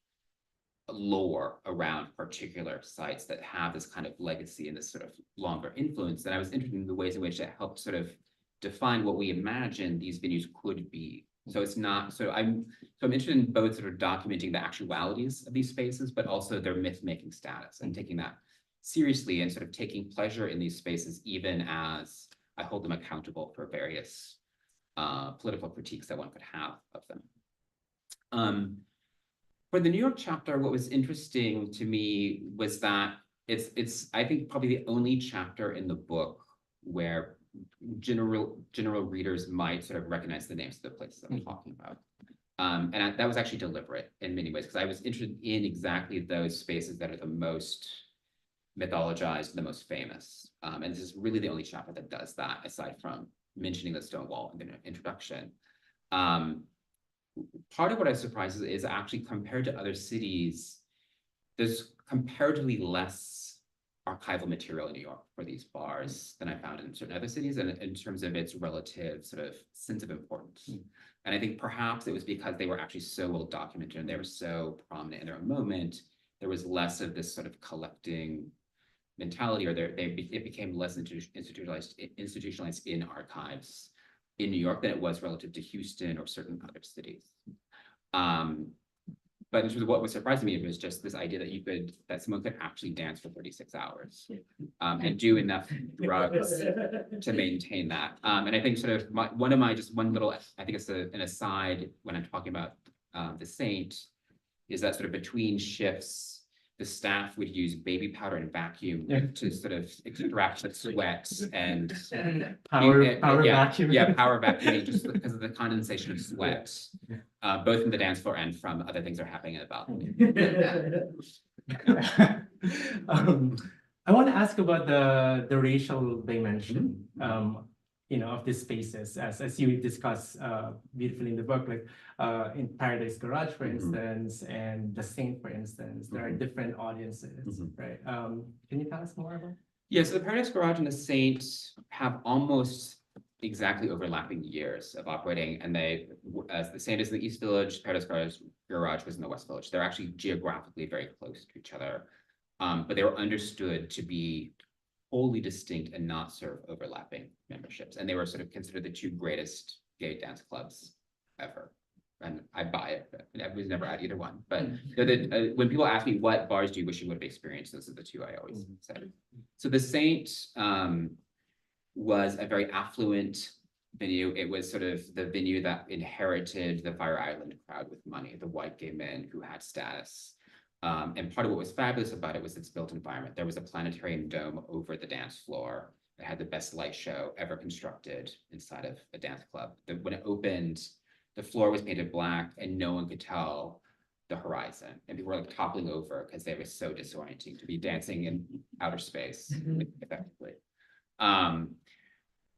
Speaker 3: lore around particular sites that have this kind of legacy and this sort of longer influence. And I was interested in the ways in which it helped sort of define what we imagine these venues could be. So it's not, so I'm interested in both sort of documenting the actualities of these spaces, but also their myth-making status and taking that seriously and sort of taking pleasure in these spaces, even as I hold them accountable for various political critiques that one could have of them. For the New York chapter, what was interesting to me was that it's I think probably the only chapter in the book where general readers might sort of recognize the names of the places I'm talking about. That was actually deliberate in many ways, because I was interested in exactly those spaces that are the most mythologized, the most famous. And this is really the only chapter that does that, aside from mentioning the Stonewall in the introduction. Part of what I was surprised is actually compared to other cities, there's comparatively less archival material in New York for these bars than I found in certain other cities, and in terms of its relative sort of sense of importance. And I think perhaps it was because they were actually so well documented and they were so prominent in their own moment, there was less of this sort of collecting mentality, or it became less institutionalized in archives in New York than it was relative to Houston or certain other cities. But in terms of what was surprising me, it was just this idea that someone could actually dance for 36 hours and do enough drugs to maintain that. And I think sort of one little, I think it's an aside when I'm talking about the Saint, is that sort of between shifts, the staff would use baby powder and vacuum to sort of extract the sweat and
Speaker 2: power vacuum.
Speaker 3: Yeah, power vacuuming just because of the condensation of sweat, both from the dance floor and from other things that are happening in the balcony.
Speaker 2: I want to ask about the racial dimension. Of these spaces, as you discuss beautifully in the book, like in Paradise Garage, for instance, and the Saint, for instance, there are different audiences, right? Can you tell us more about?
Speaker 3: Yeah, so the Paradise Garage and the Saint have almost exactly overlapping years of operating, and as the Saint is in the East Village, Paradise Garage was in the West Village. They're actually geographically very close to each other, but they were understood to be wholly distinct and not serve overlapping memberships. And they were sort of considered the two greatest gay dance clubs ever. And I buy it, but I was never at either one. But when people ask me what bars do you wish you would have experienced, those are the two I always say. So the Saint was a very affluent venue. It was sort of the venue that inherited the Fire Island crowd with money, the white gay men who had status. And part of what was fabulous about it was its built environment. There was a planetarium dome over the dance floor. It had the best light show ever constructed inside of a dance club. When it opened, the floor was painted black and no one could tell the horizon. And people were like toppling over because they were so disorienting to be dancing in outer space, effectively.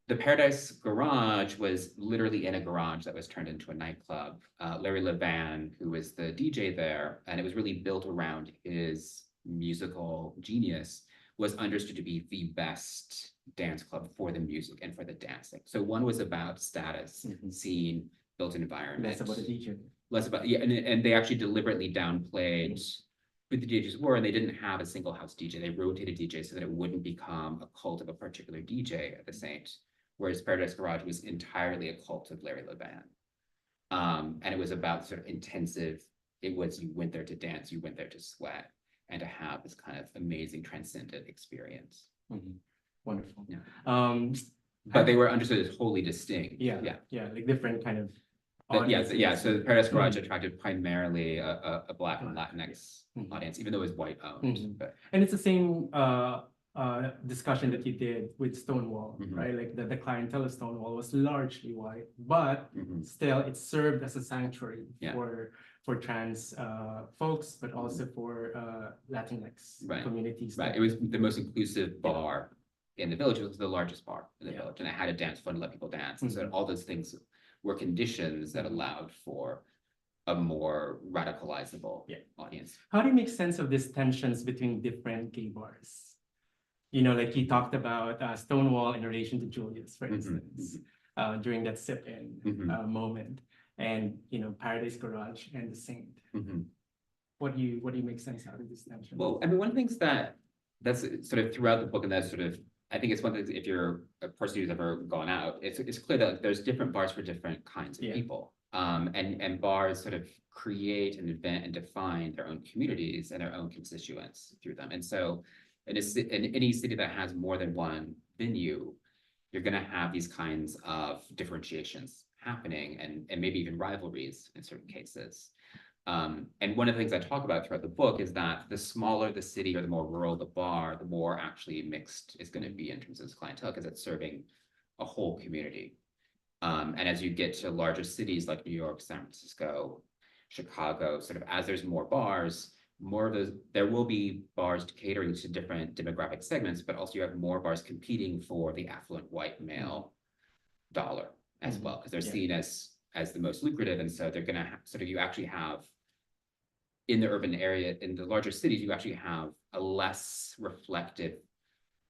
Speaker 3: The Paradise Garage was literally in a garage that was turned into a nightclub. Larry Levan, who was the DJ there, and it was really built around his musical genius, was understood to be the best dance club for the music and for the dancing. So one was about status, scene, built environment.
Speaker 2: Less about the DJ.
Speaker 3: Less about, yeah, and they actually deliberately downplayed who the DJs were, and they didn't have a single house DJ. They rotated DJs so that it wouldn't become a cult of a particular DJ at the Saint. Whereas Paradise Garage was entirely a cult of Larry Levan. And it was about sort of intensive, you went there to dance, you went there to sweat, and to have this kind of amazing transcendent experience.
Speaker 2: Wonderful.
Speaker 3: Yeah. But they were understood as wholly distinct.
Speaker 2: Yeah, like different kind of
Speaker 3: so the Paradise Garage attracted primarily a Black and Latinx audience, even though it was white owned.
Speaker 2: And it's the same discussion that you did with Stonewall, right? Like the clientele of Stonewall was largely white, but still it served as a sanctuary for trans folks, but also for Latinx
Speaker 3: Right.
Speaker 2: communities.
Speaker 3: Right,
Speaker 2: there.
Speaker 3: it was the most inclusive bar in the village. It was the largest bar in the
Speaker 2: Yeah.
Speaker 3: village, and it had a dance floor to let people dance. And so
Speaker 2: Mhm.
Speaker 3: all those things were conditions that allowed for a more radicalizable
Speaker 2: Yeah.
Speaker 3: audience.
Speaker 2: How do you make sense of these tensions between different gay bars? You know, like he talked about Stonewall in relation to Julius, for
Speaker 3: Mhm,
Speaker 2: instance, during that sip-in
Speaker 3: Mhm.
Speaker 2: moment, and you know, Paradise Garage and the Saint.
Speaker 3: Mhm.
Speaker 2: What do you make sense out of this tension?
Speaker 3: Well, I mean, one of the things that's sort of throughout the book, and that's sort of, I think it's one of the, if you're a person who's ever gone out, it's clear that there's different bars for different kinds of
Speaker 2: Yeah.
Speaker 3: people. And bars sort of create and invent and define their own communities and their own constituents through them. And so in any city that has more than one venue, you're gonna have these kinds of differentiations happening and maybe even rivalries in certain cases. And one of the things I talk about throughout the book is that the smaller the city or the more rural the bar, the more actually mixed it's going to be in terms of its clientele because it's serving a whole community. And as you get to larger cities like New York, San Francisco, Chicago, sort of as there's more bars, more of those, there will be bars catering to different demographic segments, but also you have more bars competing for the affluent white male dollar as well, because they're seen as the most lucrative. And so they're going to sort of, you actually have in the urban area, in the larger cities, you actually have a less reflective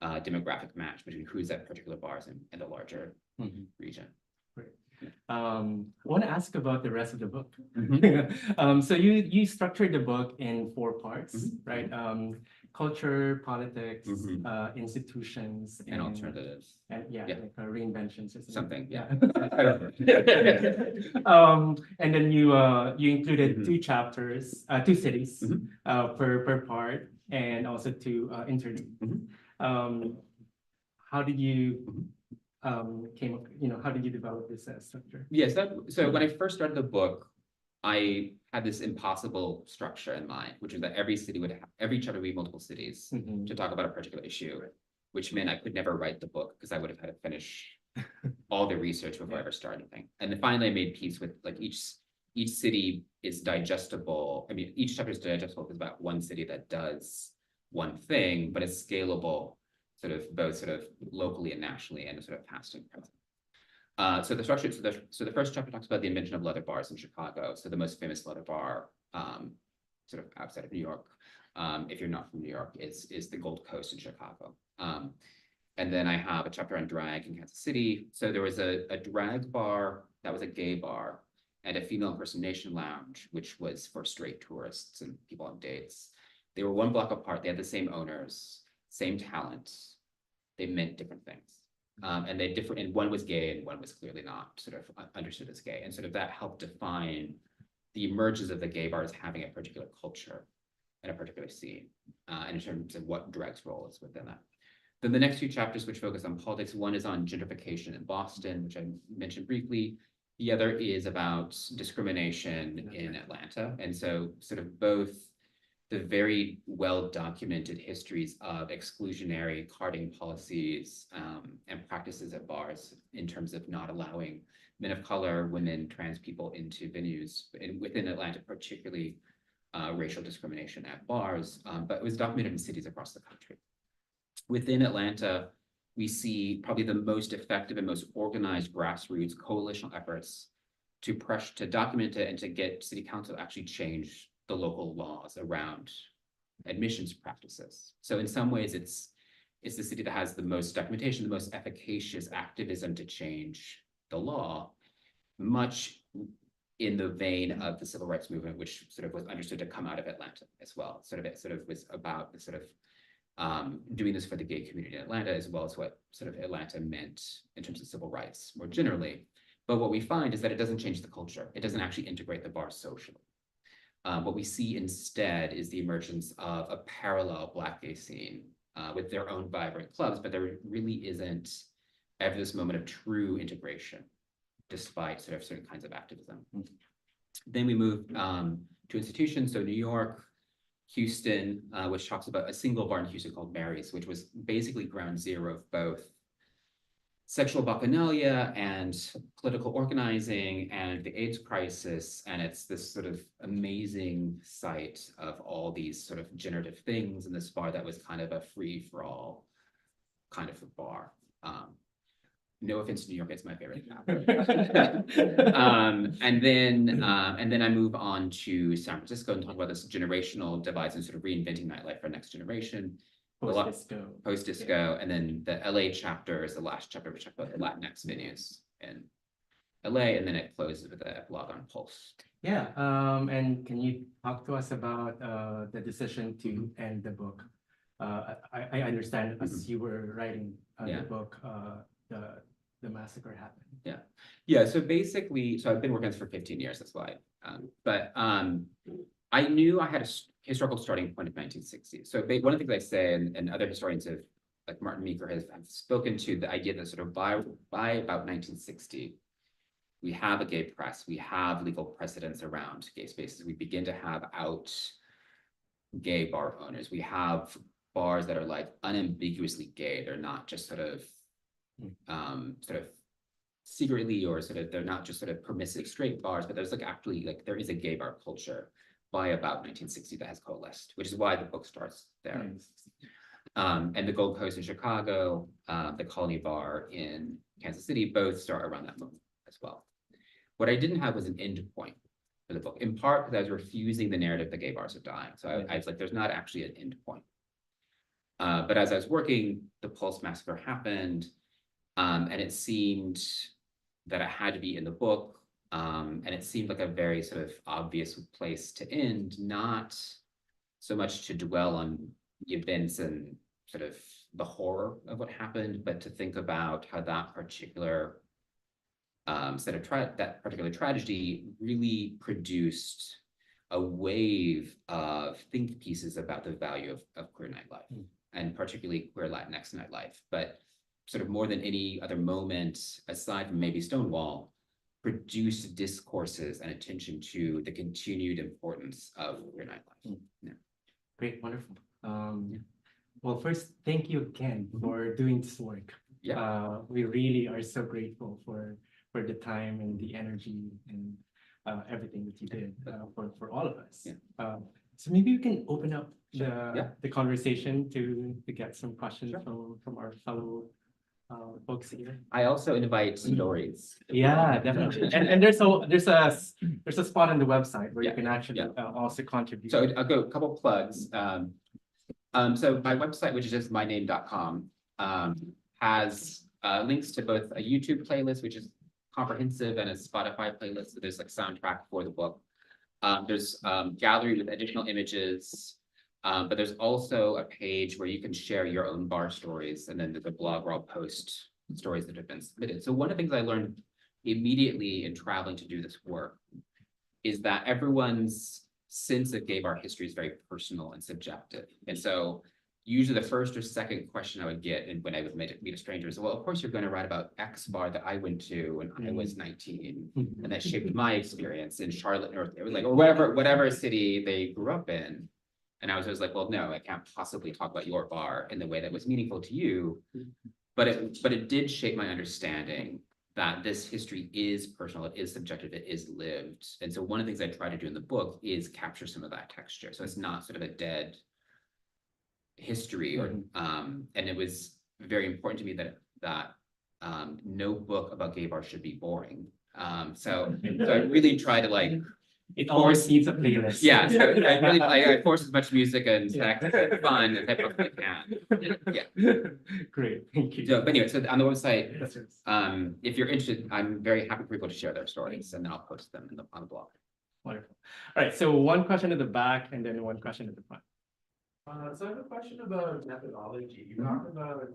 Speaker 3: demographic match between who's at particular bars in the larger region.
Speaker 2: I want to ask about the rest of the book.
Speaker 3: Mhm.
Speaker 2: So you structured the book in 4 parts,
Speaker 3: Mhm.
Speaker 2: right? Culture, politics,
Speaker 3: Mhm.
Speaker 2: institutions,
Speaker 3: And alternatives.
Speaker 2: and
Speaker 3: Yeah.
Speaker 2: like reinventions or
Speaker 3: Something, yeah.
Speaker 2: And then you included
Speaker 3: Mhm.
Speaker 2: 2 chapters, 2 cities
Speaker 3: Mhm.
Speaker 2: per part, and also 2 interludes.
Speaker 3: Mhm.
Speaker 2: How did you
Speaker 3: Mhm.
Speaker 2: how did you develop this structure?
Speaker 3: Yes, so when I first started the book, I had this impossible structure in mind, which is that every city would have, every chapter would be multiple cities
Speaker 2: Mhm.
Speaker 3: to talk about a particular issue, which meant I could never write the book because I would have had to finish all the research before I ever started anything. And then finally I made peace with like each city is digestible. I mean, each chapter is digestible because about one city that does one thing, but it's scalable, sort of both sort of locally and nationally and sort of past and present. So the structure, so the first chapter talks about the invention of leather bars in Chicago. So the most famous leather bar, sort of outside of New York, if you're not from New York, is the Gold Coast in Chicago. And then I have a chapter on drag in Kansas City. So there was a drag bar that was a gay bar and a female impersonation lounge, which was for straight tourists and people on dates. They were 1 block apart. They had the same owners, same talent. They meant different things. And they different, and one was gay and one was clearly not sort of understood as gay. And sort of that helped define the emergence of the gay bar as having a particular culture and a particular scene, and in terms of what drag's role is within that. Then the next 2 chapters, which focus on politics, one is on gentrification in Boston, which I mentioned briefly. The other is about discrimination in Atlanta. And so sort of both the very well-documented histories of exclusionary carding policies and practices at bars in terms of not allowing men of color, women, trans people into venues, and within Atlanta, particularly racial discrimination at bars, but it was documented in cities across the country. Within Atlanta, we see probably the most effective and most organized grassroots coalitional efforts to document it and to get city council to actually change the local laws around admissions practices. So in some ways, it's the city that has the most documentation, the most efficacious activism to change the law, much in the vein of the civil rights movement, which sort of was understood to come out of Atlanta as well. It sort of was about the sort of doing this for the gay community in Atlanta, as well as what sort of Atlanta meant in terms of civil rights more generally. But what we find is that it doesn't change the culture. It doesn't actually integrate the bar socially. What we see instead is the emergence of a parallel Black gay scene with their own vibrant clubs, but there really isn't ever this moment of true integration, despite sort of certain kinds of activism. Then we move to institutions, so New York, Houston, which talks about a single bar in Houston called Mary's, which was basically ground zero of both sexual bacchanalia and political organizing and the AIDS crisis. And it's this sort of amazing sight of all these sort of generative things in this bar that was kind of a free-for-all kind of a bar. No offense to New York, it's my favorite. And then I move on to San Francisco and talk about this generational divides and sort of reinventing nightlife for next generation. Post-disco, and then the LA chapter is the last chapter, which talks about the Latinx venues in LA, and then it closes with a blog on Pulse.
Speaker 2: Yeah, and can you talk to us about the decision to end the book? I understand as you were writing
Speaker 3: Yeah.
Speaker 2: the book, the massacre happened.
Speaker 3: Yeah. So basically, I've been working on this for 15 years. That's why. I knew I had a historical starting point of 1960. So one of the things I say, and other historians have, like Martin Meeker, have spoken to the idea that sort of by about 1960, we have a gay press, we have legal precedents around gay spaces. We begin to have out gay bar owners. We have bars that are like unambiguously gay. They're not just sort of secretly, or sort of, they're not just sort of permissive straight bars, but there's like actually like there is a gay bar culture by about 1960 that has coalesced, which is why the book starts there. And the Gold Coast in Chicago, the Colony Bar in Kansas City, both start around that moment as well. What I didn't have was an end point for the book, in part because I was refusing the narrative that gay bars are dying. So I was like, there's not actually an end point. But as I was working, the Pulse massacre happened, and it seemed that it had to be in the book. And it seemed like a very sort of obvious place to end, not so much to dwell on the events and sort of the horror of what happened, but to think about how that particular that particular tragedy really produced a wave of think pieces about the value of queer nightlife, and particularly queer Latinx nightlife. But sort of more than any other moment, aside from maybe Stonewall, produced discourses and attention to the continued importance of queer nightlife. Yeah.
Speaker 2: Great, wonderful. Well, first, thank you again for doing this work.
Speaker 3: Yeah.
Speaker 2: We really are so grateful for the time and the energy and everything that you did for all of us.
Speaker 3: Yeah.
Speaker 2: So maybe we can open up the
Speaker 3: Yeah.
Speaker 2: conversation to get some questions from our fellow folks here.
Speaker 3: I also invite stories.
Speaker 2: Yeah, definitely. And there's a spot on the website where you can actually also contribute.
Speaker 3: So I'll go a couple plugs. So my website, which is just myname.com, has links to both a YouTube playlist, which is comprehensive, and a Spotify playlist. So there's like soundtrack for the book. There's gallery with additional images. But there's also a page where you can share your own bar stories, and then there's a blog where I'll post stories that have been submitted. So one of the things I learned immediately in traveling to do this work is that everyone's sense of gay bar history is very personal and subjective. And so usually the first or second question I would get when I would meet a stranger is, well, of course you're going to write about X bar that I went to when I was 19, and that shaped my experience in Charlotte, or whatever city they grew up in. And I was always like, well, no, I can't possibly talk about your bar in the way that was meaningful to you. But it did shape my understanding that this history is personal, it is subjective, it is lived. And so one of the things I try to do in the book is capture some of that texture. So it's not sort of a dead history, or and it was very important to me that no book about gay bars should be boring. So I really try to like,
Speaker 2: it always needs a playlist.
Speaker 3: Yeah, so I force as much music and sex and fun as I possibly can. Yeah.
Speaker 2: Great, thank you.
Speaker 3: So, but anyway, so on the website, if you're interested, I'm very happy for people to share their stories, and then I'll post them on the blog.
Speaker 2: Wonderful. All right, so one question at the back, and then one question at the front.
Speaker 4: So I have a question about methodology. You talked about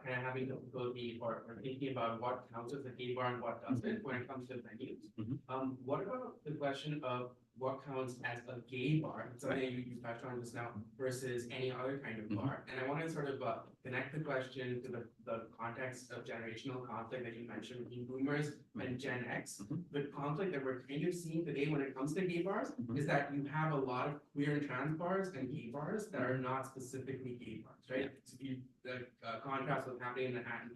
Speaker 4: kind of having difficulty or thinking about what counts as a gay bar and what doesn't when it comes to venues. What about the question of what counts as a gay bar, something you touched on just now, versus any other kind of bar? And I want to sort of connect the question to the context of generational conflict that you mentioned between boomers and Gen X. The conflict that we're kind of seeing today when it comes to gay bars is that you have a lot of queer and trans bars and gay bars that are not specifically gay bars, right? So you contrast what's happening in Manhattan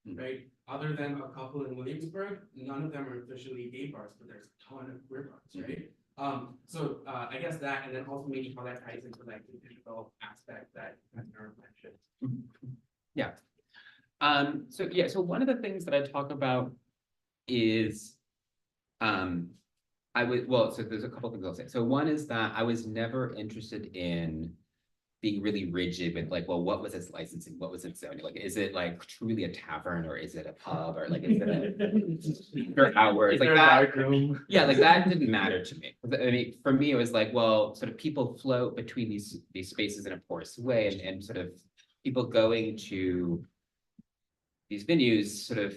Speaker 3: Mm.
Speaker 4: right? Other than a couple in Williamsburg, none of them are officially gay bars, but there's a ton of queer bars,
Speaker 3: Mm.
Speaker 4: right? I guess that, and then also maybe how that ties into like the digital aspect that Aaron mentioned.
Speaker 3: Yeah. So one of the things that I talk about is, so there's a couple things I'll say. So one is that I was never interested in being really rigid with like, well, what was its licensing? What was its zoning? Like, is it like truly a tavern or is it a pub or like, is it after hours?
Speaker 2: Is
Speaker 3: Like
Speaker 2: there a
Speaker 3: that,
Speaker 2: dark room?
Speaker 3: yeah, like that didn't matter to me. I mean, for me, it was like, well, sort of people float between these spaces in a porous way and sort of people going to these venues sort of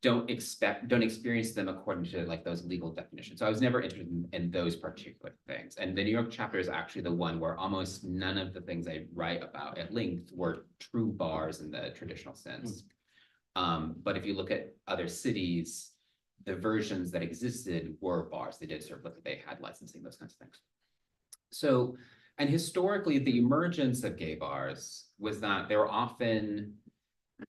Speaker 3: don't experience them according to like those legal definitions. So I was never interested in those particular things. And the New York chapter is actually the one where almost none of the things I write about at length were true bars in the traditional sense. But if you look at other cities, the versions that existed were bars. They did sort of look like they had licensing, those kinds of things. So, and historically, the emergence of gay bars was that they were often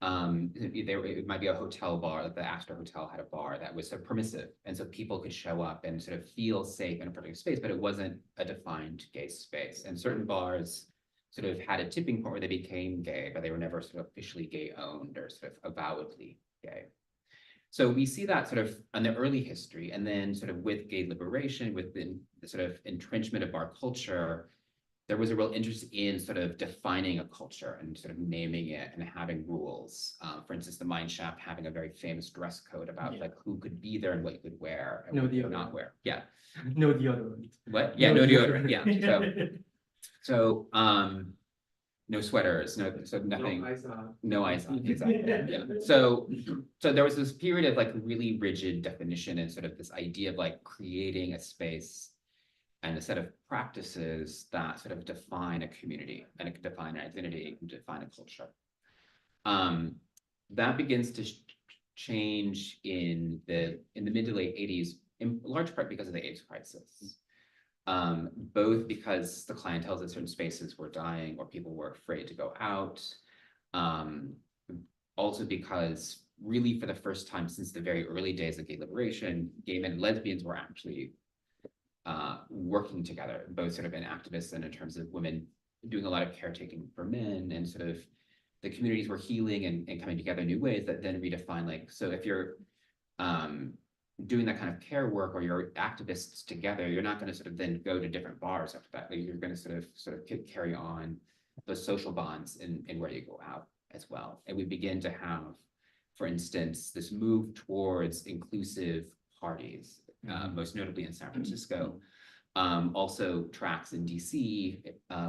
Speaker 3: it might be a hotel bar, like the Astor Hotel had a bar that was so permissive, and so people could show up and sort of feel safe in a particular space, but it wasn't a defined gay space. And certain bars sort of had a tipping point where they became gay, but they were never sort of officially gay owned or sort of avowedly gay. So we see that sort of on the early history, and then sort of with gay liberation, with the sort of entrenchment of bar culture, there was a real interest in sort of defining a culture and sort of naming it and having rules. For instance, the Mine Shaft having a very famous dress code about like who could be there and what you could wear and
Speaker 2: No
Speaker 3: what you could
Speaker 2: deodorant.
Speaker 3: not wear. Yeah.
Speaker 2: No deodorant.
Speaker 3: What? Yeah, no deodorant. Yeah. So no sweaters, nothing.
Speaker 4: No eyes on.
Speaker 3: No eyes on, exactly. Yeah. So there was this period of like really rigid definition and sort of this idea of like creating a space and a set of practices that sort of define a community and define an identity and define a culture. That begins to change in the mid to late 80s, in large part because of the AIDS crisis. Both because the clientele in certain spaces were dying or people were afraid to go out. Also because really for the first time since the very early days of gay liberation, gay men and lesbians were actually working together, both sort of in activists and in terms of women doing a lot of caretaking for men, and sort of the communities were healing and coming together in new ways that then redefine like, so if you're doing that kind of care work or you're activists together, you're not going to sort of then go to different bars after that. Like you're going to sort of carry on those social bonds in where you go out as well. And we begin to have, for instance, this move towards inclusive parties, most notably in San Francisco. Also tracks in DC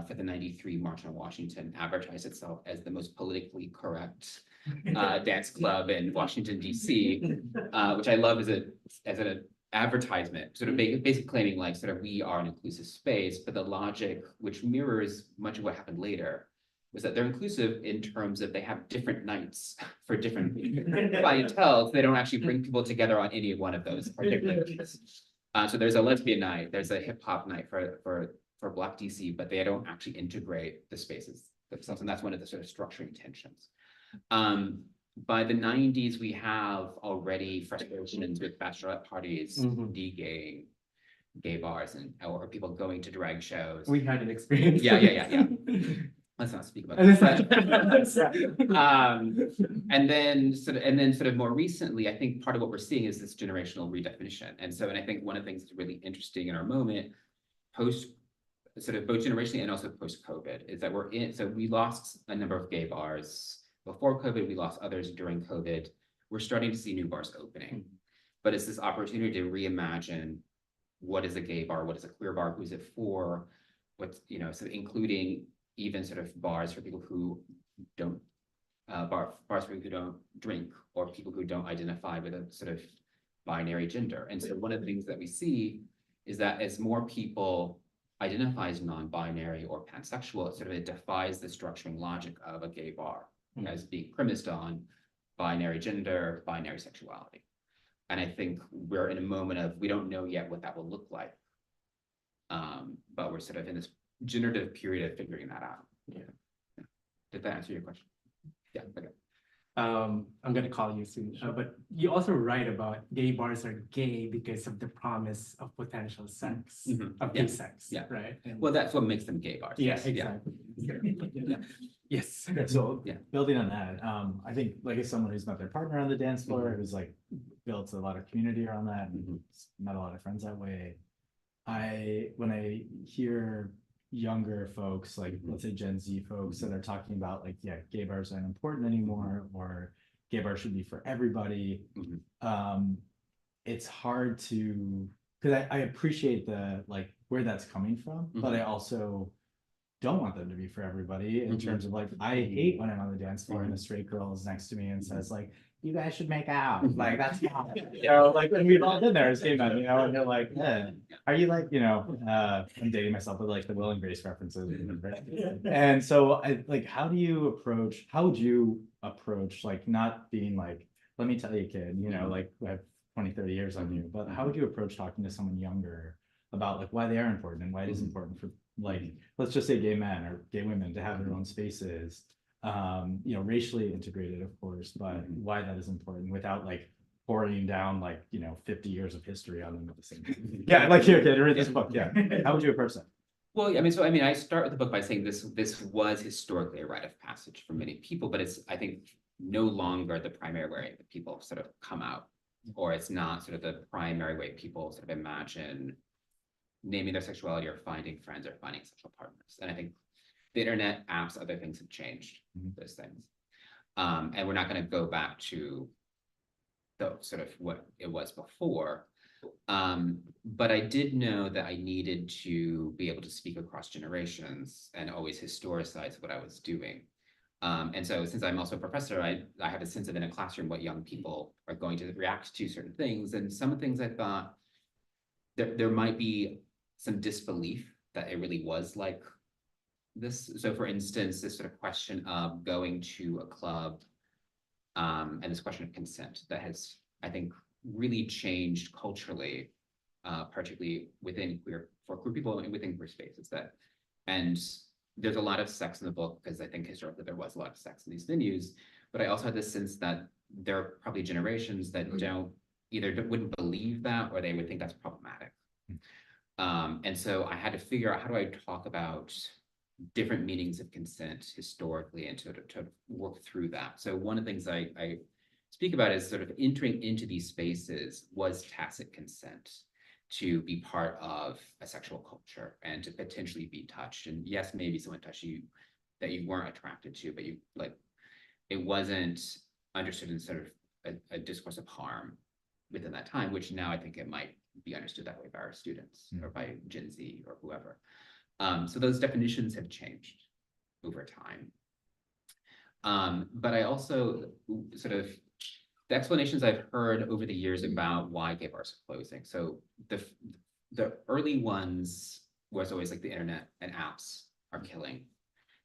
Speaker 3: for the 93 March on Washington advertised itself as the most politically correct dance club in Washington, DC, which I love as an advertisement, sort of basically claiming like sort of we are an inclusive space, but the logic, which mirrors much of what happened later, was that they're inclusive in terms of they have different nights for different clientele. So they don't actually bring people together on any one of those particular nights. So there's a lesbian night, there's a hip hop night for Black DC, but they don't actually integrate the spaces themselves, and that's one of the sort of structuring tensions. By the 90s, we have already frustrations with bachelorette parties, de-gaying gay bars, or people going to drag shows.
Speaker 2: We had an experience.
Speaker 3: Yeah. Let's not speak about that. And then sort of more recently, I think part of what we're seeing is this generational redefinition. And I think one of the things that's really interesting in our moment, post sort of both generationally and also post-COVID, is that we lost a number of gay bars before COVID, we lost others during COVID. We're starting to see new bars opening, but it's this opportunity to reimagine what is a gay bar, what is a queer bar, who's it for, what's, sort of including even sort of bars for people who don't, bars for people who don't drink, or people who don't identify with a sort of binary gender. And so one of the things that we see is that as more people identify as non-binary or pansexual, it defies the structuring logic of a gay bar as being premised on binary gender, binary sexuality. And I think we're in a moment of, we don't know yet what that will look like. But we're sort of in this generative period of figuring that out. Yeah. Did that answer your question? Yeah, okay.
Speaker 2: I'm gonna call you soon, but you also write about gay bars are gay because of the promise of potential sex,
Speaker 3: Mhm.
Speaker 2: of
Speaker 3: Yeah.
Speaker 2: gay sex,
Speaker 3: Yeah.
Speaker 2: right? And-
Speaker 3: Well, that's what makes them gay bars.
Speaker 2: Yeah,
Speaker 3: Yes,
Speaker 2: exactly. Yes.
Speaker 5: Yeah, so
Speaker 3: Yeah.
Speaker 5: building on that, I think like as someone who's met their partner on the dance floor,
Speaker 3: Mhm.
Speaker 5: who's like built a lot of community around that, and
Speaker 3: Mhm.
Speaker 5: met a lot of friends that way. When I hear younger folks, like
Speaker 3: Mhm.
Speaker 5: let's say Gen Z folks that are talking about like, yeah, gay bars aren't important anymore, or gay bars should be for everybody.
Speaker 3: Mhm.
Speaker 5: It's hard to, because I appreciate the like where that's coming from, but I also don't want them to be for everybody in
Speaker 3: Mhm.
Speaker 5: terms of like, I hate when I'm on the dance floor and a straight girl is next to me and says like, you guys should make out. Like, that's not, you know, like, and we've all been there as gay men, you know, and you're like, are you like, you know, I'm dating myself with like the Will and Grace references. Right? And so I like, how would you approach like not being like, let me tell you, kid, you know, like I have 20, 30 years on you, but how would you approach talking to someone younger about like why they are important and why it is important for like, let's just say gay men or gay women to have their own spaces, you know, racially integrated, of course, but why that is important without like pouring down like, you know, 50 years of history on them at the same time. Yeah, like here, kid, read this book. Yeah. How would you approach that?
Speaker 3: Well, I mean, I start with the book by saying this was historically a rite of passage for many people, but it's, I think, no longer the primary way that people sort of come out, or it's not sort of the primary way people sort of imagine naming their sexuality or finding friends or finding sexual partners. And I think the internet, apps, other things have changed those things. And we're not going to go back to the sort of what it was before. But I did know that I needed to be able to speak across generations and always historicize what I was doing. And so since I'm also a professor, I have a sense of in a classroom what young people are going to react to certain things. And some of the things I thought there might be some disbelief that it really was like this. So for instance, this sort of question of going to a club and this question of consent that has, I think, really changed culturally, particularly within for queer people and within queer spaces and there's a lot of sex in the book because I think historically there was a lot of sex in these venues, but I also had this sense that there are probably generations that wouldn't believe that, or they would think that's problematic. And so I had to figure out how do I talk about different meanings of consent historically and to work through that. So one of the things I speak about is sort of entering into these spaces was tacit consent to be part of a sexual culture and to potentially be touched. And yes, maybe someone touched you that you weren't attracted to, but you like, it wasn't understood in sort of a discourse of harm within that time, which now I think it might be understood that way by our students or by Gen Z or whoever. So those definitions have changed over time. But I also sort of, the explanations I've heard over the years about why gay bars are closing. So the early ones was always like the internet and apps are killing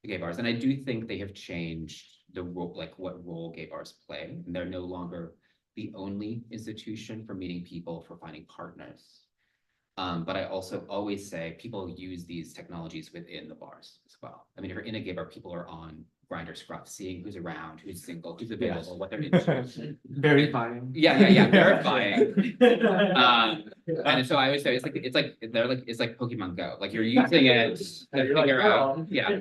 Speaker 3: the gay bars. And I do think they have changed the role, like what role gay bars play. And they're no longer the only institution for meeting people, for finding partners. But I also always say people use these technologies within the bars as well. I mean, if you're in a gay bar, people are on Grindr, Scruff, seeing who's around, who's single, who's available, what they're into.
Speaker 2: Verifying.
Speaker 3: Yeah, verifying. And so I always say it's like Pokemon Go. Like you're using it to figure out, yeah.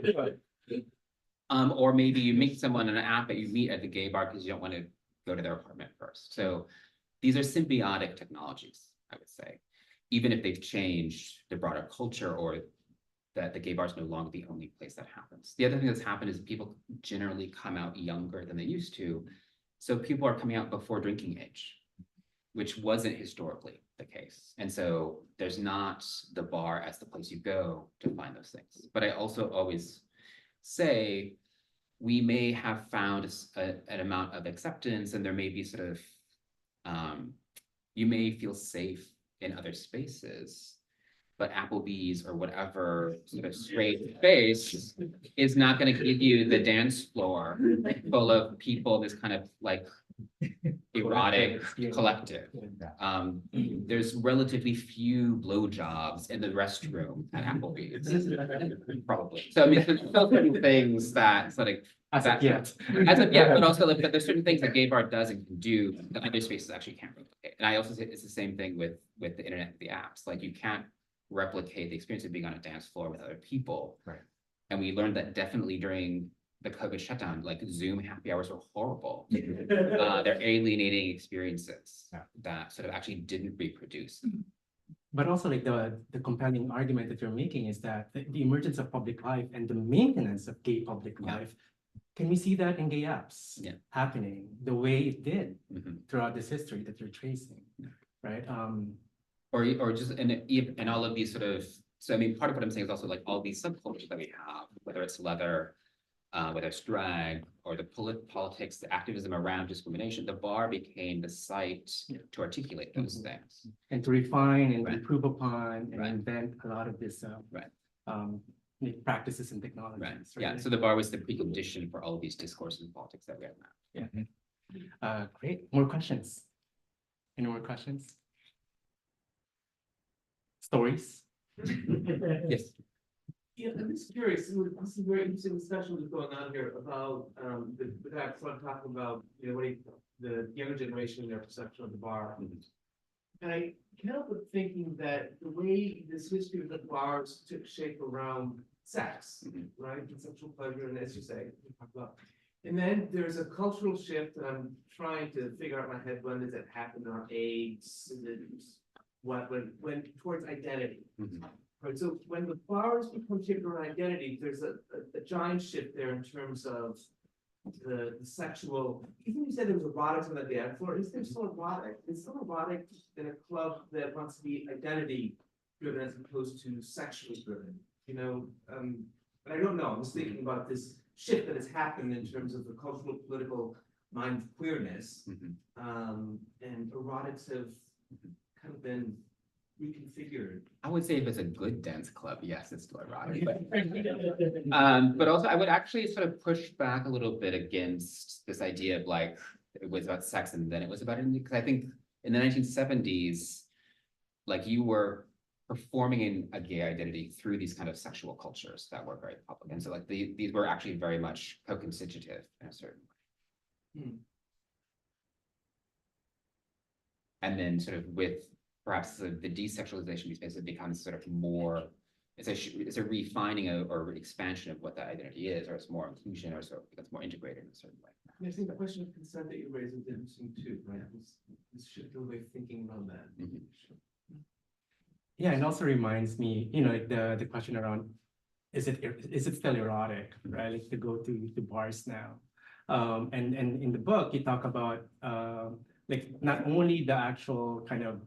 Speaker 3: Or maybe you meet someone on an app that you meet at the gay bar because you don't want to go to their apartment first. So these are symbiotic technologies, I would say, even if they've changed the broader culture or that the gay bar is no longer the only place that happens. The other thing that's happened is people generally come out younger than they used to. So people are coming out before drinking age, which wasn't historically the case. And so there's not the bar as the place you go to find those things. But I also always say, we may have found an amount of acceptance and there may be sort of, you may feel safe in other spaces, but Applebee's or whatever sort of straight space is not going to give you the dance floor full of people, this kind of like erotic
Speaker 2: experience.
Speaker 3: collective.
Speaker 2: Yeah.
Speaker 3: There's relatively few blowjobs in the restroom at Applebee's, probably. So I mean, there's still certain things that sort of
Speaker 2: As of yet.
Speaker 3: as of yeah, but also like, but there's certain things that gay bar does and can do that other spaces actually can't replicate. And I also say it's the same thing with the internet, the apps. Like you can't replicate the experience of being on a dance floor with other people.
Speaker 5: Right.
Speaker 3: And we learned that definitely during the COVID shutdown, like Zoom happy hours were horrible. They're alienating experiences
Speaker 5: Yeah.
Speaker 3: that sort of actually didn't reproduce.
Speaker 2: But also like the compelling argument that you're making is that the emergence of public life and the maintenance of gay public
Speaker 3: Yeah.
Speaker 2: life, can we see that in gay apps
Speaker 3: Yeah.
Speaker 2: happening the way it did
Speaker 3: Mhm.
Speaker 2: throughout this history that you're tracing, right?
Speaker 3: Or just and all of these sort of, so I mean, part of what I'm saying is also like all these subcultures that we have, whether it's leather, whether it's drag, or the politics, the activism around discrimination, the bar became the site
Speaker 2: Yeah.
Speaker 3: to articulate those things.
Speaker 2: And to refine and
Speaker 3: Right.
Speaker 2: improve upon and
Speaker 3: Right.
Speaker 2: invent a lot of this
Speaker 3: Right.
Speaker 2: like practices and
Speaker 3: Right,
Speaker 2: technologies.
Speaker 3: yeah, so the bar was the precondition for all of these discourses and politics that we have now.
Speaker 2: Great. More questions? Any more questions? Stories?
Speaker 3: Yes.
Speaker 4: Yeah, I'm just curious, this is a very interesting discussion that's going on here about, the guy up front talking about, you know, the younger generation and their perception of the bar.
Speaker 3: Mhm.
Speaker 4: And I can't help but thinking that the way this history of the bars took shape around sex,
Speaker 3: Mhm.
Speaker 4: right, consensual pleasure, and as you say, we talk about. And then there's a cultural shift that I'm trying to figure out in my head, when does it happen, our age, and then when towards identity.
Speaker 3: Mhm.
Speaker 4: Right, so when the bars become shaped around identity, there's a giant shift there in terms of the sexual. Even you said there was erotics on the dance floor. Is there still erotic? Is still erotic in a club that wants to be identity driven as opposed to sexually driven? You know, but I don't know. I'm just thinking about this shift that has happened in terms of the cultural, political mind of queerness.
Speaker 3: Mhm.
Speaker 4: And erotics have kind of been reconfigured.
Speaker 3: I would say if it's a good dance club, yes, it's still erotic. But also I would actually sort of push back a little bit against this idea of like, it was about sex and then it was about it, because I think in the 1970s, like you were performing in a gay identity through these kind of sexual cultures that were very public. And so like these were actually very much co-constitutive in a certain way. And then sort of with perhaps the desexualization of these spaces becomes sort of more, it's a refining or expansion of what that identity is, or it's more inclusion, or so it's more integrated in a certain way.
Speaker 4: I think the question of consent that you raised is interesting too, right? This shift in the way of thinking around that.
Speaker 3: Mhm.
Speaker 2: Yeah, and also reminds me, you know, like the question around, is it still erotic, right? Like to go to bars now. And in the book, you talk about like not only the actual kind of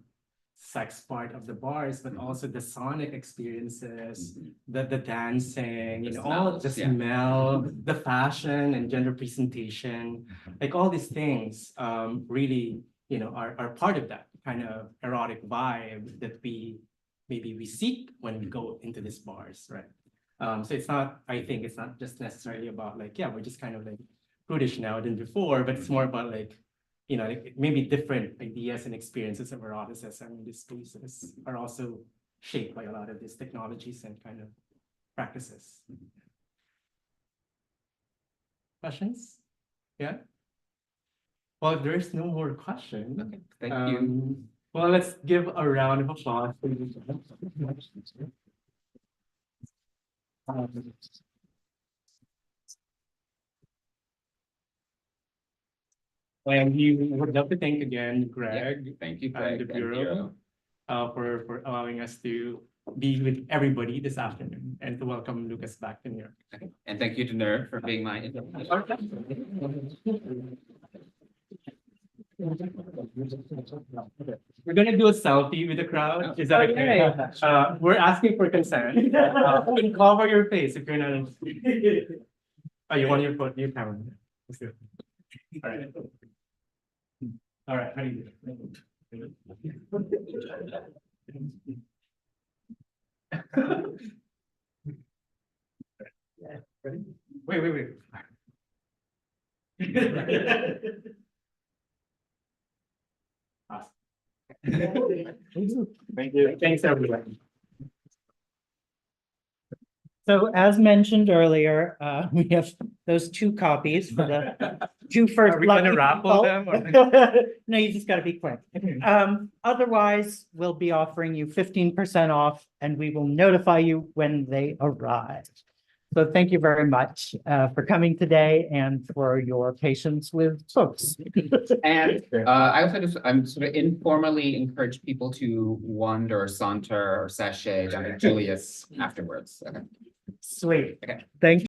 Speaker 2: sex part of the bars, but also the sonic experiences, the dancing, you
Speaker 3: The
Speaker 2: know, all the
Speaker 3: smells, yeah.
Speaker 2: smell, the fashion and gender presentation, like all these things really, you know, are part of that kind of erotic vibe that maybe we seek when we go into these bars, right? So it's not, I think it's not just necessarily about like, yeah, we're just kind of like prudish now than before, but it's more about like, you know, like maybe different ideas and experiences of eroticism in these spaces are also shaped by a lot of these technologies and kind of practices. Questions? Yeah? Well, if there's no more questions,
Speaker 3: Okay, thank you.
Speaker 2: well, let's give a round of applause for you. And we would love to thank again Greg
Speaker 3: Thank you,
Speaker 2: and
Speaker 3: Greg
Speaker 2: the
Speaker 3: and
Speaker 2: Bureau for allowing us to be with everybody this afternoon and to welcome Lucas back to New York.
Speaker 3: Okay. And thank you to Nerd for being my.
Speaker 2: We're gonna do a selfie with the crowd. Is that okay? We're asking for consent. You can cover your face if you're not. Oh, you want your camera? Let's do it. All right. All right. How do you do it? Ready? Wait.
Speaker 5: Thank you.
Speaker 2: Thanks, everyone.
Speaker 1: So as mentioned earlier, we have those two copies for the two first.
Speaker 2: Are we gonna
Speaker 1: lucky
Speaker 2: raffle
Speaker 1: people.
Speaker 2: them or-
Speaker 1: No, you just gotta be quick. Otherwise, we'll be offering you 15% off and we will notify you when they arrive. So thank you very much for coming today and for your patience with books.
Speaker 3: And I also I'm sort of informally encourage people to wander or saunter or sashay down to Julius afterwards. Okay.
Speaker 1: Sweet.
Speaker 3: Okay.
Speaker 1: Thank you.